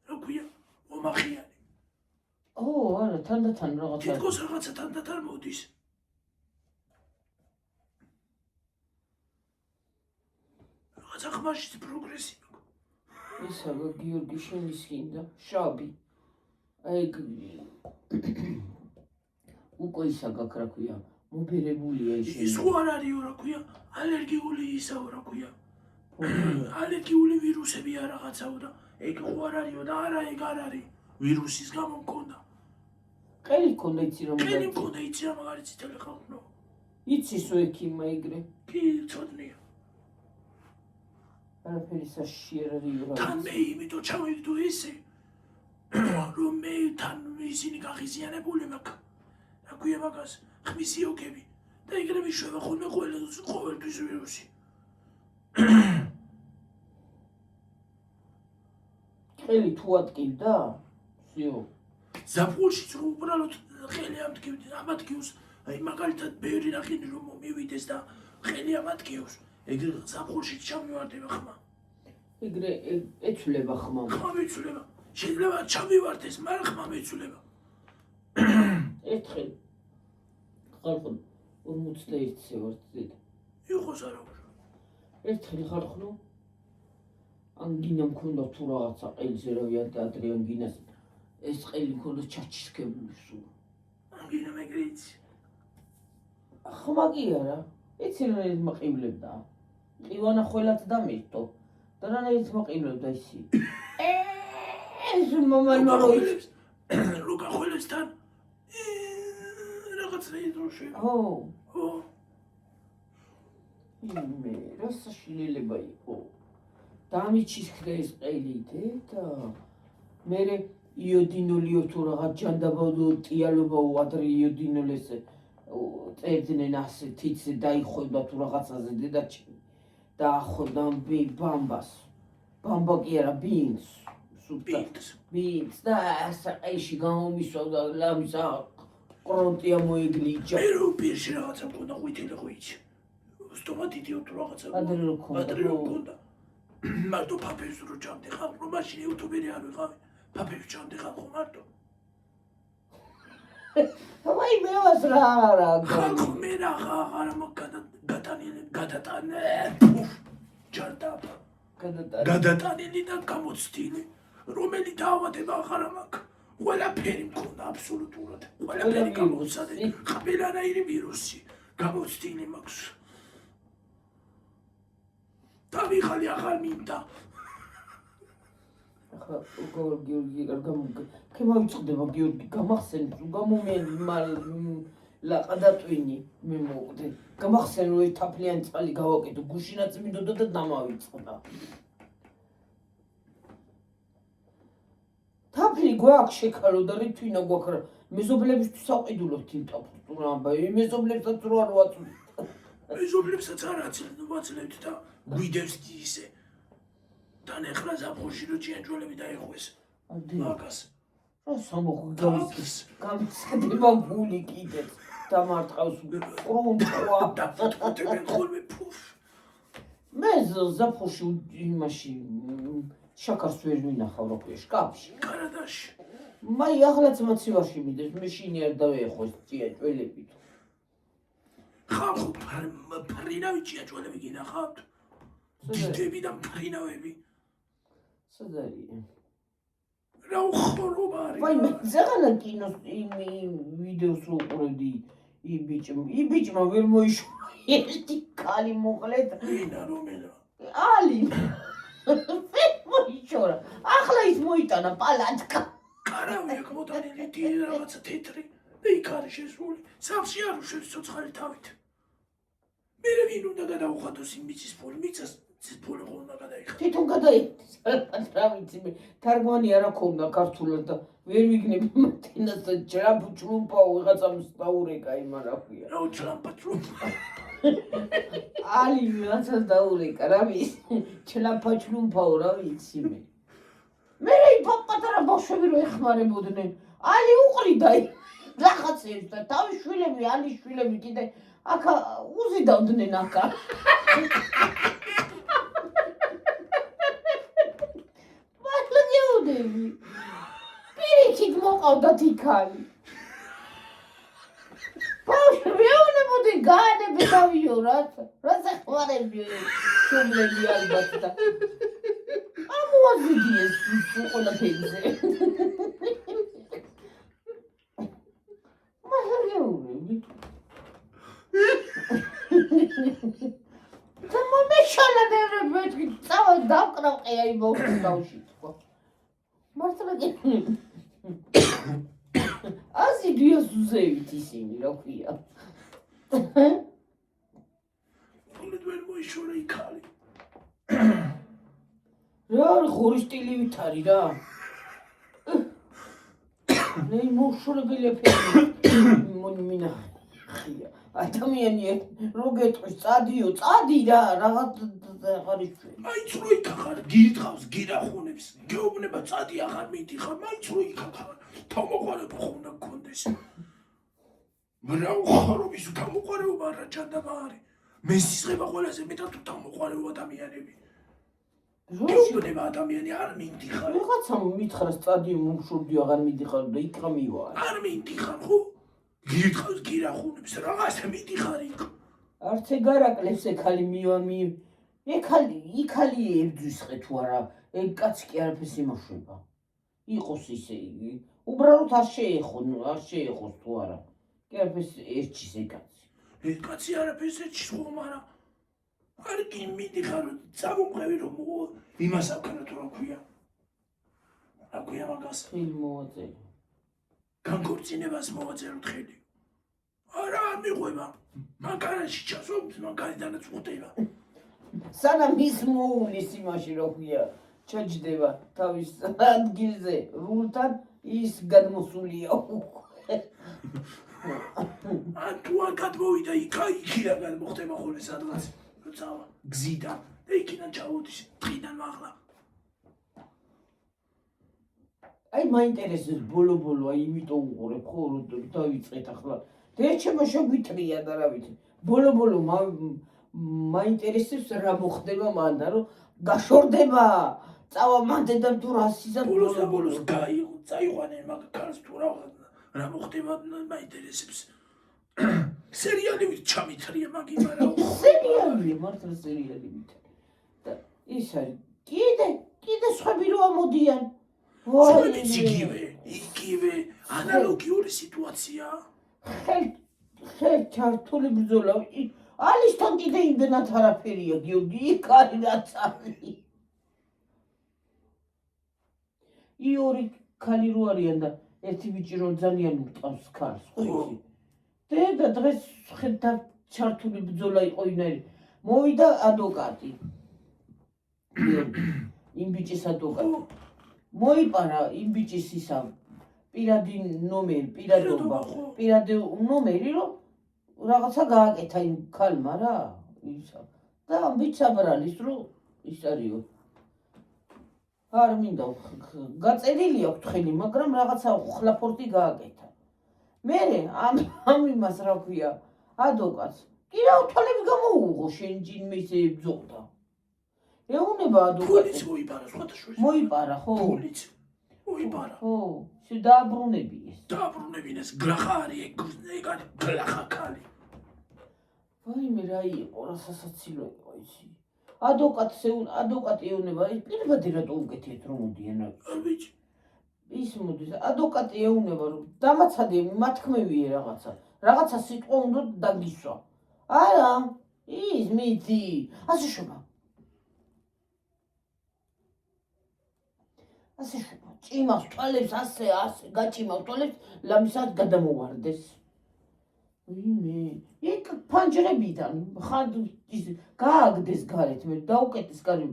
რა ქვია? ომახიანი. ო არა თანდათან რაღაცა თითქოს რაღაცა თანდათან მოდის. რაღაცა ხმაში პროგრესი. ისა გიორგი შენისკინდა შაბი აი უკვე ისა გაქ რა ქვია მობერებულია ის ის ხო არ არისო რა ქვია? ალერგიული ისაო რა ქვია? ალერგიული ვირუსებია რაღაცაო და ეგ ხო არ არისო და არა ეგ არ არის. ვირუსის გამო მქონდა. ყელი მქონდა იცი რომ ყელი მქონდა იცი რა მაგარი ციტელი ხალხო. იცის ექიმა ეგრე კი ცოდნია. არაფერი საშიში არ არის რა თან მე იმიტომ ჩავიგდო ესე რომ მე თან ისინი გაღიზიანებული მაქვს. რა ქვია მაგას? ხმის იოგები და ეგრე მიშვება ხოლმე ყოველთვის ვირუსი. ყელი თუ ატკივდა სიო ზაფხულშიც რომ უბრალოდ ხელი ამადგიოს აი მაგალითად ბევრი ნახინი რომ მივიდეს და ხელი ამადგიოს ეგრე ზაფხულშიც ჩამივარდება ხმა. ეგრე ეცვლება ხმა ხმა მეცვლება. შეიძლება ჩამივარდეს, მაგრამ ხმა მეცვლება. ერთხელ ხალხო 41-ზე ვარ ზედა იყოს არა ვარ. ერთხელ ხალხო ანგინა მქონდა თუ რაღაცა ყელზე რა ვიადრე ანგინას ეს ყელი მქონდა ჩაჩისქებული სულ ანგინა მეგრიც ხმა კი არა იცი რა ის მაყივლებდა ყივანა ხელად დამირთო და რანაირად მაყივლებდა ისი ეს მომალმა როიც რო გახოლებს თან რაღაც რეიდროში ო ო მე რა საშინელება იყო დამიჩისქრე ეს ყელი და მერე იოდინოლიო თუ რაღაც ჯანდაბადო ტიალობა უადრე იოდინოლეს წერდნენ ასე თითზე დაიხვევდა თუ რაღაცაზე დედაჩემი და ახვევდა ბამბას ბამბა კი არა ბინს ბინს და ასე ყელში გამომისვავდა ლამისა კრონტია მოეგლიჯა მე რო პირში რაღაცა მქონდა ყვითელი ღვიჩი სტომატიტიო თუ რაღაცა ადრე რო მქონდა მარტო ფაფებს რო ჩამდი ხალხო მაშინ იუთუბერი არ ვიყავი ფაფებს ჩამდი ხალხო მარტო ვაი მე ვას რა ხალხო მე რა არა გადატანე ჯარდაბა გადატანილი და გამოცდილი რომელი დაავადება აღარ მაქვს ყველაფერი მქონდა აბსოლუტურად ყველაფერი გამოცადე ყველანაირი ვირუსი გამოცდილი მაქვს დავიღალი ახალ მინდა ახლა გიორგი გამოვიწყდება გიორგი გამახსენებს გამომენ ლაყადატვინი მე მოვყდე გამახსენ რომ თაფლიანი წყალი გავაკეთო გუშინაც მინდოდა და დამავიწყდა თაფლი გვაქვს შექარო და რითვინა გვაქვს მეზობლებისთვის საყიდულობთ იმ თაფლს თუ რა ამბავი მეზობლებსაც რო არ ვაწვდით მეზობლებსაც არ ვაცლებთ და გვიდევს ისე თან ეხლა ზაფხულში რო ჭიანჭველები დაეხვეს მაგას რა სამოხ გამისხდება გული კიდეც დამარტყავს ყრუნტყვა და ფოტოები ხოლმე ფუფ მე ზაფხულში იმაში შაქარს ვერ მინახავ რა ქვია შკაფში კარადაში მაი ახლაც მოცივაში მიდეს მე შინი არ დავეეხოს ჭიანჭველებით ხალხო ფრინავი ჭიანჭველები გინახავთ დიდები და ფრინავები სად არის რა უხორობა არის ვაი მე ზეღანა კინოს ვიდეოს უყურებდი იბიჭმა ვერ მოიშვა ერთი კალი მოყლეთ ლინა რომელა ალი ვერ მოიშორა ახლა ის მოიტანა პალატკა კარავი აქ მოტანილი რაღაცა თეთრი და იქ არის შესული სამში არ უშევს ცოცხალი თავით მერე ვინ უნდა გადაუხადოს იმ მიწის ფული მიწას ციფული ხონდა გადაიხა. თვითონ გადაიხდეს. რა ვიცი მე თარგმანი არ აქვს ქართულად და ვერ ვიგნები მათინას და ჯრამფუჭრუმპაო ვიღაცამ დაურეკა იმ რა ქვია. რა ჯრამფუჭრუმპა. ალი ვიღაცას დაურეკა რა ვიცი. ჯრამფუჭრუმპაო რა ვიცი მე. მე პატარა ბავშვები რო ეხმარებოდნენ. ალი უყრიდა რაღაცებს და თავის შვილები, ალის შვილები კიდე აქ უზიდავდნენ აქა. პირიქით მოყავდათ იქალი. ბავშვები ეუბნებოდნენ გაანებე დავიო რაც ეხმარებიო შუბლები ალბათ და ამოაზიდიეს ყველაფერზე. მაგრამ ეუბნები და მომეშალა ნერვები წავა დავკრავყე აი ბავშვის დავში თქვა. მართლა აზი დიას უზევით ისინი რა ქვია. ხოლმე ვერ მოიშორე იქალი. რა ხორი სტილივით არის რა. მე მოშორებელიაფერი მინა ხია. ადამიანი რო გეტყვის წადიო წადი რა რაღაც აღარ იჩვენ. მაინც რო იქახარ გირთხავს გირახუნებს გეუბნება წადი აღარ მიდიხარ მაინც რო იქახარ თავმოყარება ხონდა გქონდეს. რა უხარობის თავმოყარეობა რა ჩანდაბა არის. მე სისხება ყველაზე მეტად თუ თავმოყარეო ადამიანები. გეუბნება ადამიანი არ მიდიხარ. ვიღაცამ მითხრას წადიო მომშურდი აღარ მიდიხარ და იქ მივა. არ მიდიხარ ხო? გირთხავს გირახუნებს რაღაცა მიდიხარ იქ. არც ეგარაკლებს ეკალი მივამი. იქალი ებძვის ხე თუ არა, ეგ კაცი კი არაფერს იმოშვება. იყოს ისე იგი. უბრალოდ არ შეეხოს თუ არა. კი არაფერს ერჩის ეგ კაცი. ეს კაცი არაფერს ერჩის ხო, მაგრამ არ კი მიდიხარ წამომყევი რომ იმას აქნა თუ რა ქვია. რა ქვია მაგას? ხელი მოვაწერ. განქორწინებას მოვაწეროთ ხელი. არა მიყვება. მანქანაში ჩასვამს, მანქანიდანაც უხდება. სანამ ის მოუვლის იმაში რა ქვია, ჩაჯდება თავის ადგილზე რულთან ის გადმოსულია. ან თუ არ გადმოვიდა იქიდან გადმოხდება ხოლმე სადღაც. როცა გზიდან და იქიდან ჩავოდის დღიდან მაღლა. აი მაინტერესებს ბოლო აი იმიტომ უყურებ ხო რომ დავიწყეთ ახლა. დეჩება შეგვითრია და რა ვიცი. ბოლო მაინტერესებს რა მოხდება მანდა რომ გაშორდება. წავა მანდ და თუ რასიზა ბოლოს წაიყვანე მაგ ქარს თუ რა მოხდება მაინტერესებს. სერიალი ვით ჩამითრია მაგი მაგრამ სერიალი მართლა სერიალი ვით. და ის არის კიდე სხვები რო ამოდიან. ვაი იგივე ანალოგიური სიტუაცია. ხელ ჩართული ბრძოლა ალისთან კიდე იმდენად არაფერია გიორგი იქ არის რაც არის. ორი ქალი რო არიან და ერთი ბიჭი რო ძალიან მტყავს ქალს ხო და დღეს ხელთან ჩართული ბრძოლა იყო ინერი მოვიდა ადვოკატი იმ ბიჭის ადვოკატი მოიპარა იმ ბიჭის ისა პირადი ნომერი რომ რაღაცა გააკეთა იმ ქალმა რა ისა და ამ ბიჭს აბრალის რომ ის არისო არ მინდა გაწერილი აქვს ხელი მაგრამ რაღაცა ხლაფორტი გააკეთა მე ამ იმას რა ქვია ადვოკატს კი რა თვალები გამოუღო შენ ჯინმე ისე ბძოლდა ეუნება ადვოკატი მოიპარა ხო მოიპარა ხო შე დააბრუნებინეს გლახა არის ეგ არის გლახა ქალი ვაიმე რა იყო რა სასაცილო იყო ისი ადვოკატი ეუნება პირბადი რატო უკეთეთ რომ მოდიან ბიჭი ის მოდის ადვოკატი ეუნება რომ დამაცადე მათქმევია რაღაცა სიტყვა უნდა დაგისვა არა ის მითი ასე შობა ჭიმავს თვალებს ასე გაჭიმავს თვალებს ლამისად გადამოვარდეს იქ ფანჯრებიდან ხან გააგდეს გარეთ მე დაუკეტეს გარი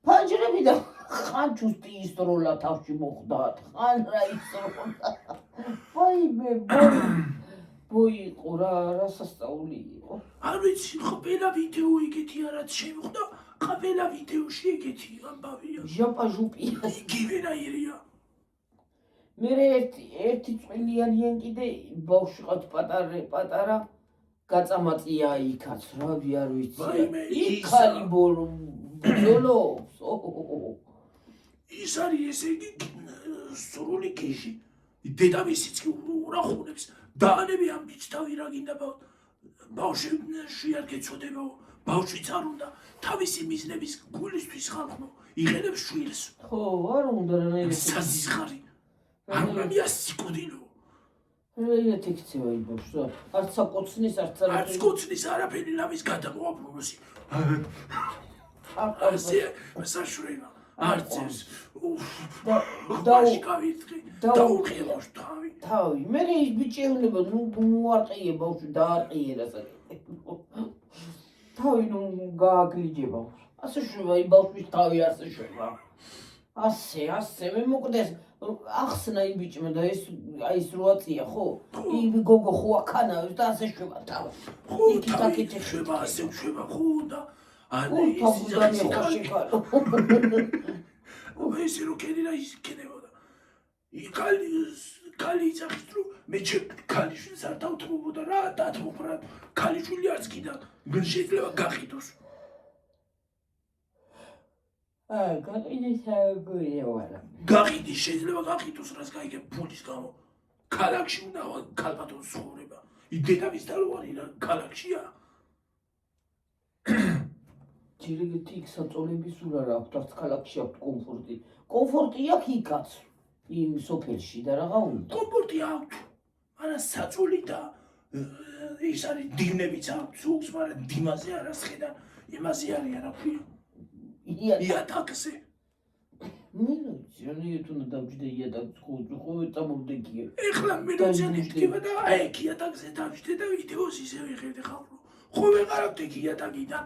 ფანჯრებიდან ხან ჩუსტი ისროლა თავში მოხდათ ხან რა ისროლა ვაიმე ბოი რა სასწაული იყო არ ვიცი ყველა ვიდეო ეგეთი არაც შემოხდა ყველა ვიდეოში ეგეთი ამბავია ჟაპაჟუპია იგივენაირია მე ერთი წვილიანიან კიდე ბავშვი ყავთ პატარა გაწამაწია იქაც რავი არ ვიცი იქალი ბოლობს ის არის ესე იგი სრული გიჟი დედამისიც ურახუნებს დაანები ამ ბიჭთავი რა გინდა ბავშვი არ გეწოდება ბავშვიც არ უნდა თავისი მიზნების გულისთვის ხალხო იღენებს შვილს ხო არ უნდა რანაირად საზისხარი ამამია სიკუდილო რანაირად ექცევა იმ ბავშვს არც საკოცნის არც კოცნის არაფერი ლამის გადამოაბრუნოსი საშურება არც ეს დაუყევავს თავი მე ის ბიჭი ეუბნება ნუ არყიე ბავშვი დაარყიე თავი ნუ გააგლიჯება ასე შვება იმ ბავშვის თავი ასე შვება ასე მე მოკვდეს ახსნა იმ ბიჭმა და ეს აი ეს როაწია ხო იმ გოგო ხო აქანავს და ასე შვება თავი იქით შვება ასე შვება ხო და ანუ თავგანი ხო შეკარო ესე რო კერირა ის კენებოდა კალი იცახის რომ მე კალიშვილს არ დავთმობოდა რა დათმობ რა კალიშვილი არც კიდე შეიძლება გაყიდოს გაყიდი შეიძლება გაყიდოს რას გაიგებ ფულის გამო ქალაქში უნდა ქალბატონს ცხოვრება იდედავის დარვარი რა ქალაქშია ჯერეგეთი იქ საწოლების სულ არ აქვს არც ქალაქში აქვს კომფორტი აქვს იქაც იმ სოფელში და რაღა უნდა კომფორტი აქვს არა საწოლი და ის არის დიმნებიც აქვს ზოგს მაგრამ დიმაზე არა სხედან იმაზე არის არა ქვია იატაკზე მე ჯერ უნდა დავჯდე იატაკს ხო წამოვდე ეხლა მე როცა ვიქნება და აი იატაკზე დავჯდე და ვიდეოს ისე ვიღებდი ხალხო ხო ვეყარავდი იატაკიდან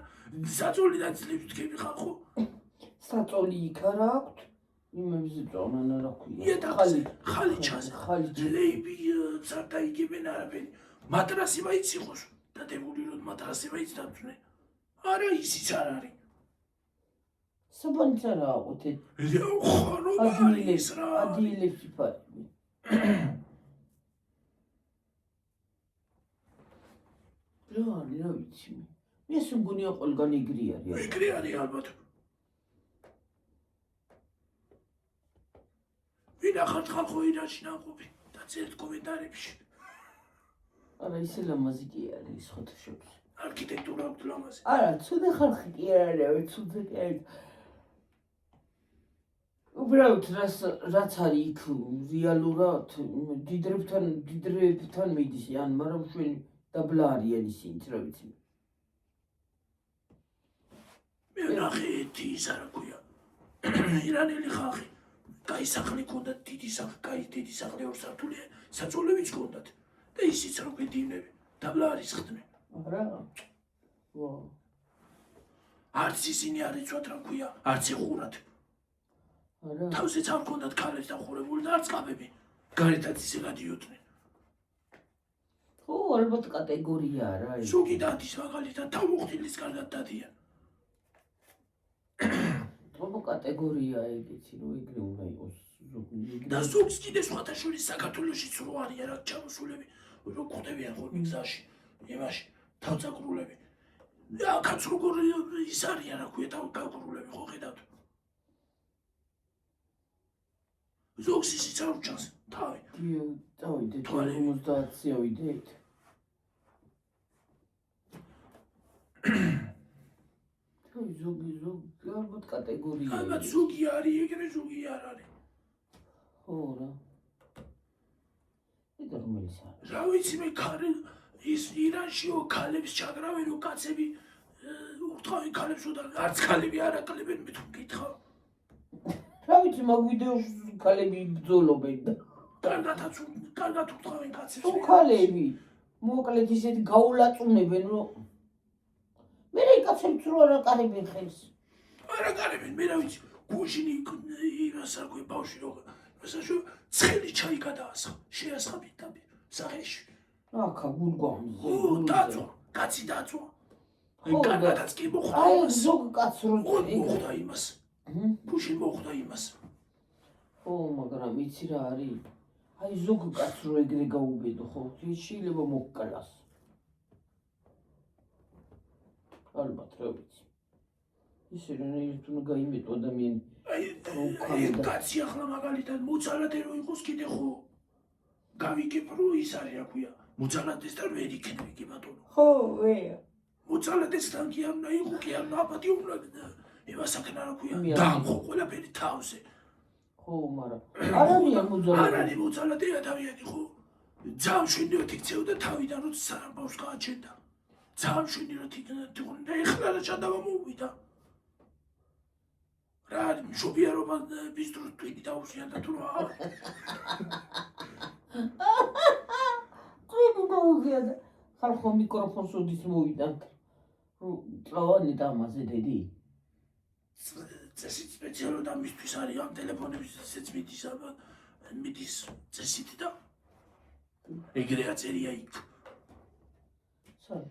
საწოლიდან ძლებს ვდგები ხალხო საწოლი იქ არა აქვს იმებზე წონა რა ქვია ხალი ლეიბი ცარტა იგებენ არაფერი მატრასი მაიც იყოს დადებული რომ მატრასი მაიც დაწვნე არა ისიც არ არის საბანიც არა აყუთე ხარო არის რა ადილებს იფარები რა ვიცი მე სულგონია ყველგან ეგრე არის ალბათ ვინახართ ხალხო ირანში ნაყოფი დაწერთ კომენტარებში არა ისე ლამაზი კი არის ფოტოშოპში არქიტექტურა აქვს ლამაზი არა ცუდი ხალხი კი არის ცუდი კი არის უბრალოდ რაც არის იქ რეალურად დიდრებთან მიდის ან მაგრამ შვენი დაბლა არიან ისინი რა ვიცი მე ნახე ის არა ქვია ირანელი ხალხი კაი სახლი ქონდათ დიდი სახლი ორ სართულია საწოლებიც ქონდათ და ისიც რო გედინები დაბლა არის ხდნენ არა ვა არც ისინი არ იცვათ რა ქვია არც ეხურათ არა თავზეც არ ქონდათ ქალებს დახურებული და არც კაბები გარეთაც ისე გადიოდნენ ხო ალბათ კატეგორია რა ეს ზოგი დადის მაგალითად თავმოხდილის კარგად დადიან თქო კატეგორია ეგეთი რომ ეგრე უნდა იყოს ზოგი და ზოგს კიდე სხვათა შორის საქართველოშიც რო არიან რა ჩამოსულები რო ხვდებიან ხოლმე გზაში იმაში თავწაკრულები აქაც როგორ ის არიან რა ქვია თავგაკრულები ხო ხედავთ ზოგს ისიც არ უჩანს თავი დავიდე 50-ზე ავიდეთ ზოგი ალბათ კატეგორია ალბათ ზოგი არის ეგრე ზოგი არ არის ხო რა ეგ რომელიც არის რა ვიცი მე ქარი ის ირანშიო ქალებს ჩაგრავენო კაცები ურთხავენ ქალებს და არც ქალები არ აკლებენ მე თუ მკითხავ რა ვიცი მაგ ვიდეოში ქალები ბრძოლობენ და კარგად ურთხავენ კაცებს თუ ქალები მოკლედ ისეთი გაულაწუნებენ, რომ მე რა კაცებს რო არ აკარებენ ხელს. არა კარებენ, მე რა ვიცი, გუშინი იმას არ ქვია ბავშვი რო მასაშო ცხელი ჩაი გადაასხა, შეასხა პირდაპირ სახეში. აკა გულგვამზე. დაწვა, კაცი დაწვა. ხო, კანადაც კი მოხვდა აი იმას. ზოგ კაც რო მოხვდა იმას. გუში მოხვდა იმას. ხო, მაგრამ იცი რა არის? აი ზოგ კაც რო ეგრე გაუბედო, ხო, შეიძლება მოკკლას. ალბათ რა ვიცი. ისე რა ერთ უნდა გაიმეტო ადამიანი. აი კაცი ახლა მაგალითად მოძალადე რო იყოს კიდე ხო? გავიგებ რო ის არის რა ქვია. მოძალადესთან ვერ იქნება კი ბატონო. ხო, ვეა. მოძალადესთან კი არ უნდა იყო კი არ უნდა აპატი უნდა ევასაკნა რა ქვია. დამხო ყველაფერი თავზე. ხო, მაგრამ არ არის მოძალადე. არ არის მოძალადე ადამიანი ხო? ძალიან შვიდიოთ იქცეოდა თავიდან რომ სამბავს გააჩენდა. ძალიან შვიდიოთ იქცეოდა და ეხლა რა ჩადავა მოვიდა. რა მშობიარობა ბიზნეს ტვინი დაუსიანდა თუ რა. ტვინი დაუსიანდა. ხალხო მიკროფონს უდის მოვიდა. წავალი დამაზე დედი. წესით სპეციალურად ამისთვის არის ამ ტელეფონების ესეც მიდის წესით და ეგრეა წერია იქ. სად?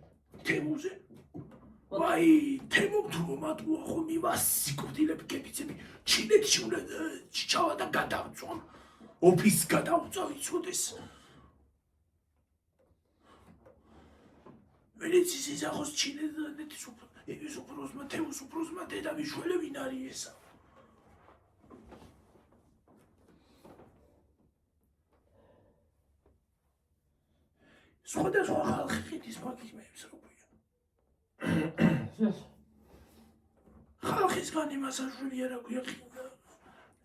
თემუზე. აი, თემობ თუ მომატყუა ხო მივასიკუდილებ კეპიცები. ჩინეთში უნდა ჩავა და გადავწვა. ოფისს გადავწვა იცოდეს. ვენეციის ისახოს ჩინეთის ის უბრალოდ თემუს უბრალოდ დედამიშვილი ვინ არის ესა? სხვადასხვა ხალხი ხიდის მაგიმეებს რო ქვია. ხალხისგან იმას აშვებია რა ქვია ხინდა.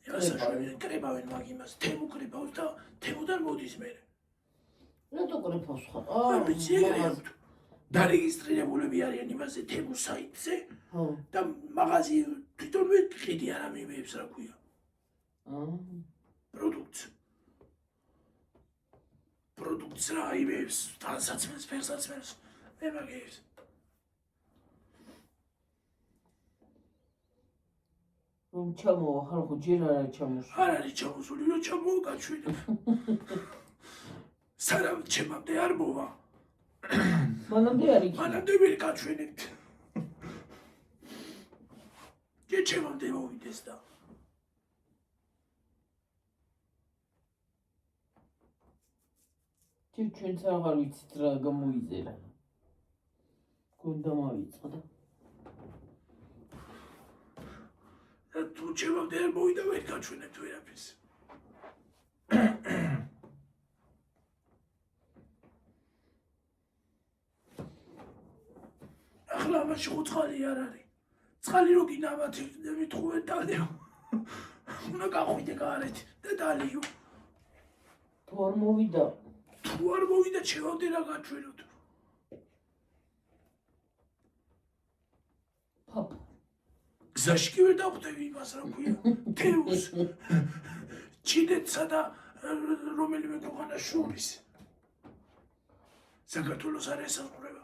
იმას აშვებია კრებავენ მაგიმას, თემუ კრებავს და თემუდან მოდის მე. რატო კრებავს ხარ? არ ვიცი ეგრეა. დარეგისტრირებულები არიან იმაზე თემუს საიტზე. ხო. და მაღაზი თვითონვე ყიდი არ ამიმეებს რა ქვია. პროდუქტს რა იმეებს, თანსაცმელს, ფერსაცმელს, მე მაგებს. რომ ჩამოვა ხალხო ჯერ არ არის ჩამოსული. არ არის ჩამოსული, რომ ჩამოვგაჩვენებ. სანამ ჩემამდე არ მოვა. მანამდე არის. მანამდე ვერ გაჩვენებთ. ჯერ ჩემამდე მოვიდეს და ჩვენც აღარ ვიცით რა გამოიზერა. გონდა მოვიწყდა. და თუ ჩემამდე არ მოვიდა ვერ გაჩვენებთ ვერაფერს. ახლა ამაში ხო წყალი არ არის. წყალი რო გინავათი მithხოვეთ დალიო. უნდა გახვიდე გარეთ და დალიო. თუ არ მოვიდა. თუ არ მოვიდა ჩემამდე რა გაჩვენოთ. ფაპ. გზაში კი ვერ დავხვდები იმას რა ქვია. თემუს. ჩინეთსა და რომელიმე ქვეყანას შორის. საქართველოს არ ესაზღვრება.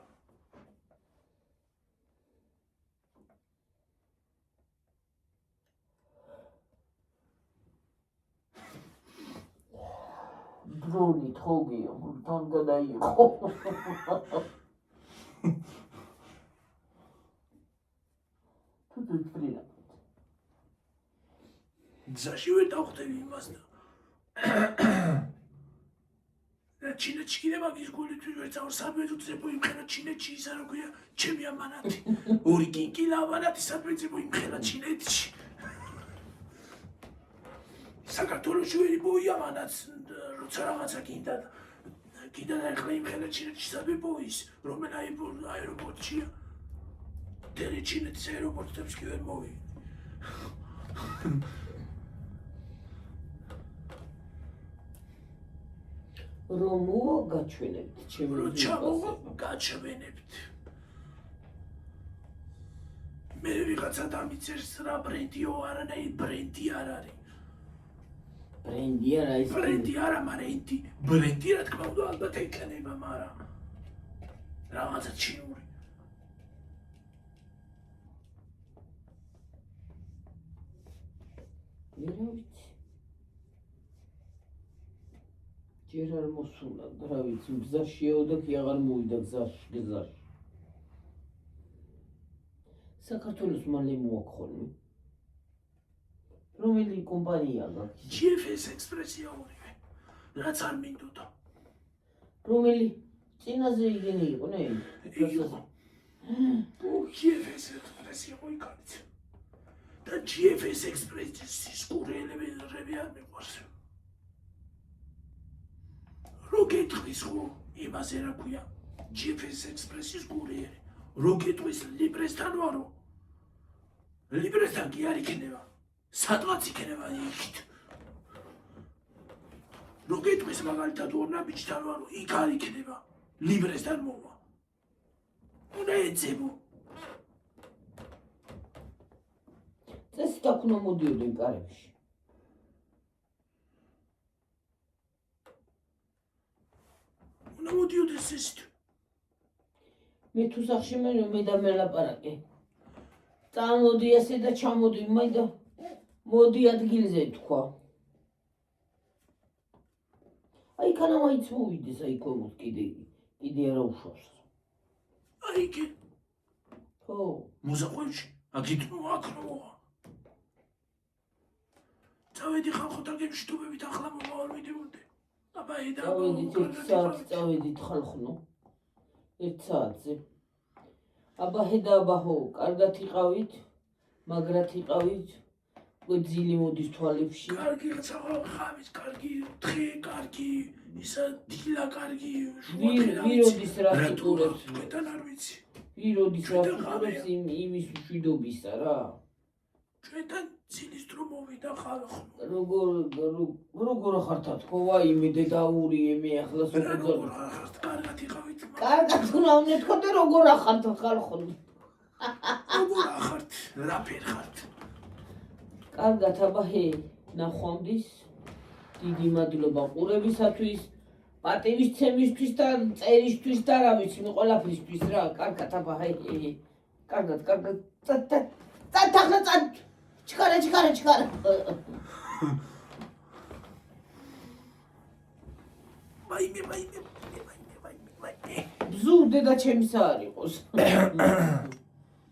დრონით ხო გია, თან გადაიღო. თუ წვრინა. გზაში ვერ დავხვდები იმას და ჩინეთში კიდე მაგის გულით ვერ წავალ საბერძნეთზე იმხელა ჩინეთში ისა რა ქვია ჩემი ამანათი. ორი კინკილა ამანათი საბერძნეთზე იმხელა ჩინეთში. საქართველოში ვერ მოიამანაც როცა რაღაცა კიდე ახლა იმხელა ჩინეთში საბერძნეთის რომელ აეროპორტშია. დერი ჩინეთის აეროპორტებს კი ვერ მოვიდა. რომ გაჩვენებთ ჩემი ჩამოვა გაჩვენებთ. მე ვიღაცა დამიწერს რა ბრენდიო არანაირი ბრენდი არ არის. ბრენდი არა ის. ბრენდი არა, მაგრამ ენტი ბრენდი რა თქმა უნდა ალბათ ეკნება, მაგრამ რაღაცა ჩინური. რა ვიცი. ჯერ არ მოსულა, რა ვიცი, გზაშიაო და კი აღარ მოვიდა გზაში. საქართველოს მალე მოაქვს ხოლმე. რომელი კომპანია გაქვს? GFS ექსპრესია ორივე. რაც არ მინდოდა. რომელი წინაზე იგენი იყო, ნე? GFS ექსპრესია მოიკარით. და GFS ექსპრესის კურიელები არ მიყვარს. Როგეთქვის ხო იმაზე რა ქვია GFS ექსპრესის კურიერი. როგეთქვის ლიბრესთან ვარო. ლიბრესთან კი არ იქნება. სადღაც იქნება იქით. როგეთქვის მაგალითად ორნაბიჯთან ვარო, იქ არ იქნება. ლიბრესთან მოვა. უნდა ეძებო. წესი დაქნა მოდიოდნენ კარებში. უნდა მოდიოდეს წესით. მე თუ სახში მე და მელაპარაკე. წამოდი ასე და ჩამოდი მაინდა მოდი ადგილზე თქვა. აი კანა მაინც მოვიდეს აი კომოთ კიდე არა უშავს. აი კი. ხო. მუზეუმში აქეთ მოაქნოა. წავედი ხალხოთა გემშვიდობებით ახლა მომავალ ვიდეომდე. აბა ედა წავედით ხალხო. 1 საათზე. აბა ჰედა აბაჰო, კარგად იყავით, მაგრად იყავით. გვეძილი მოდის თვალებში. კარგი ხავით, კარგი თხე, კარგი ისა დილა კარგი. ვიროდის რა ფიგურებს. თქვენ არ ვიცი. ვიროდის რა ფიგურებს იმის მშვიდობისა რა. ჩვენთან ძილის დრო მოვიდა ხალხო. როგორ ხართად ხო ვაიმე დედაურიე მე ახლა როგორ ხართ კარგად იყავით. კარგად უნდა უნდა თქო და როგორ ახართ ხალხო. როგორ ახართ რა ფერ ხართ. კარგად აბაჰე ნახვამდის დიდი მადლობა ყურებისათვის პატივისცემისთვის და წერისთვის და რა ვიცი მე ყველაფრისთვის რა კარგად აბაჰე კარგად ახლა ჩქარა მაიმე ბზუ დედა ჩემისა არ იყოს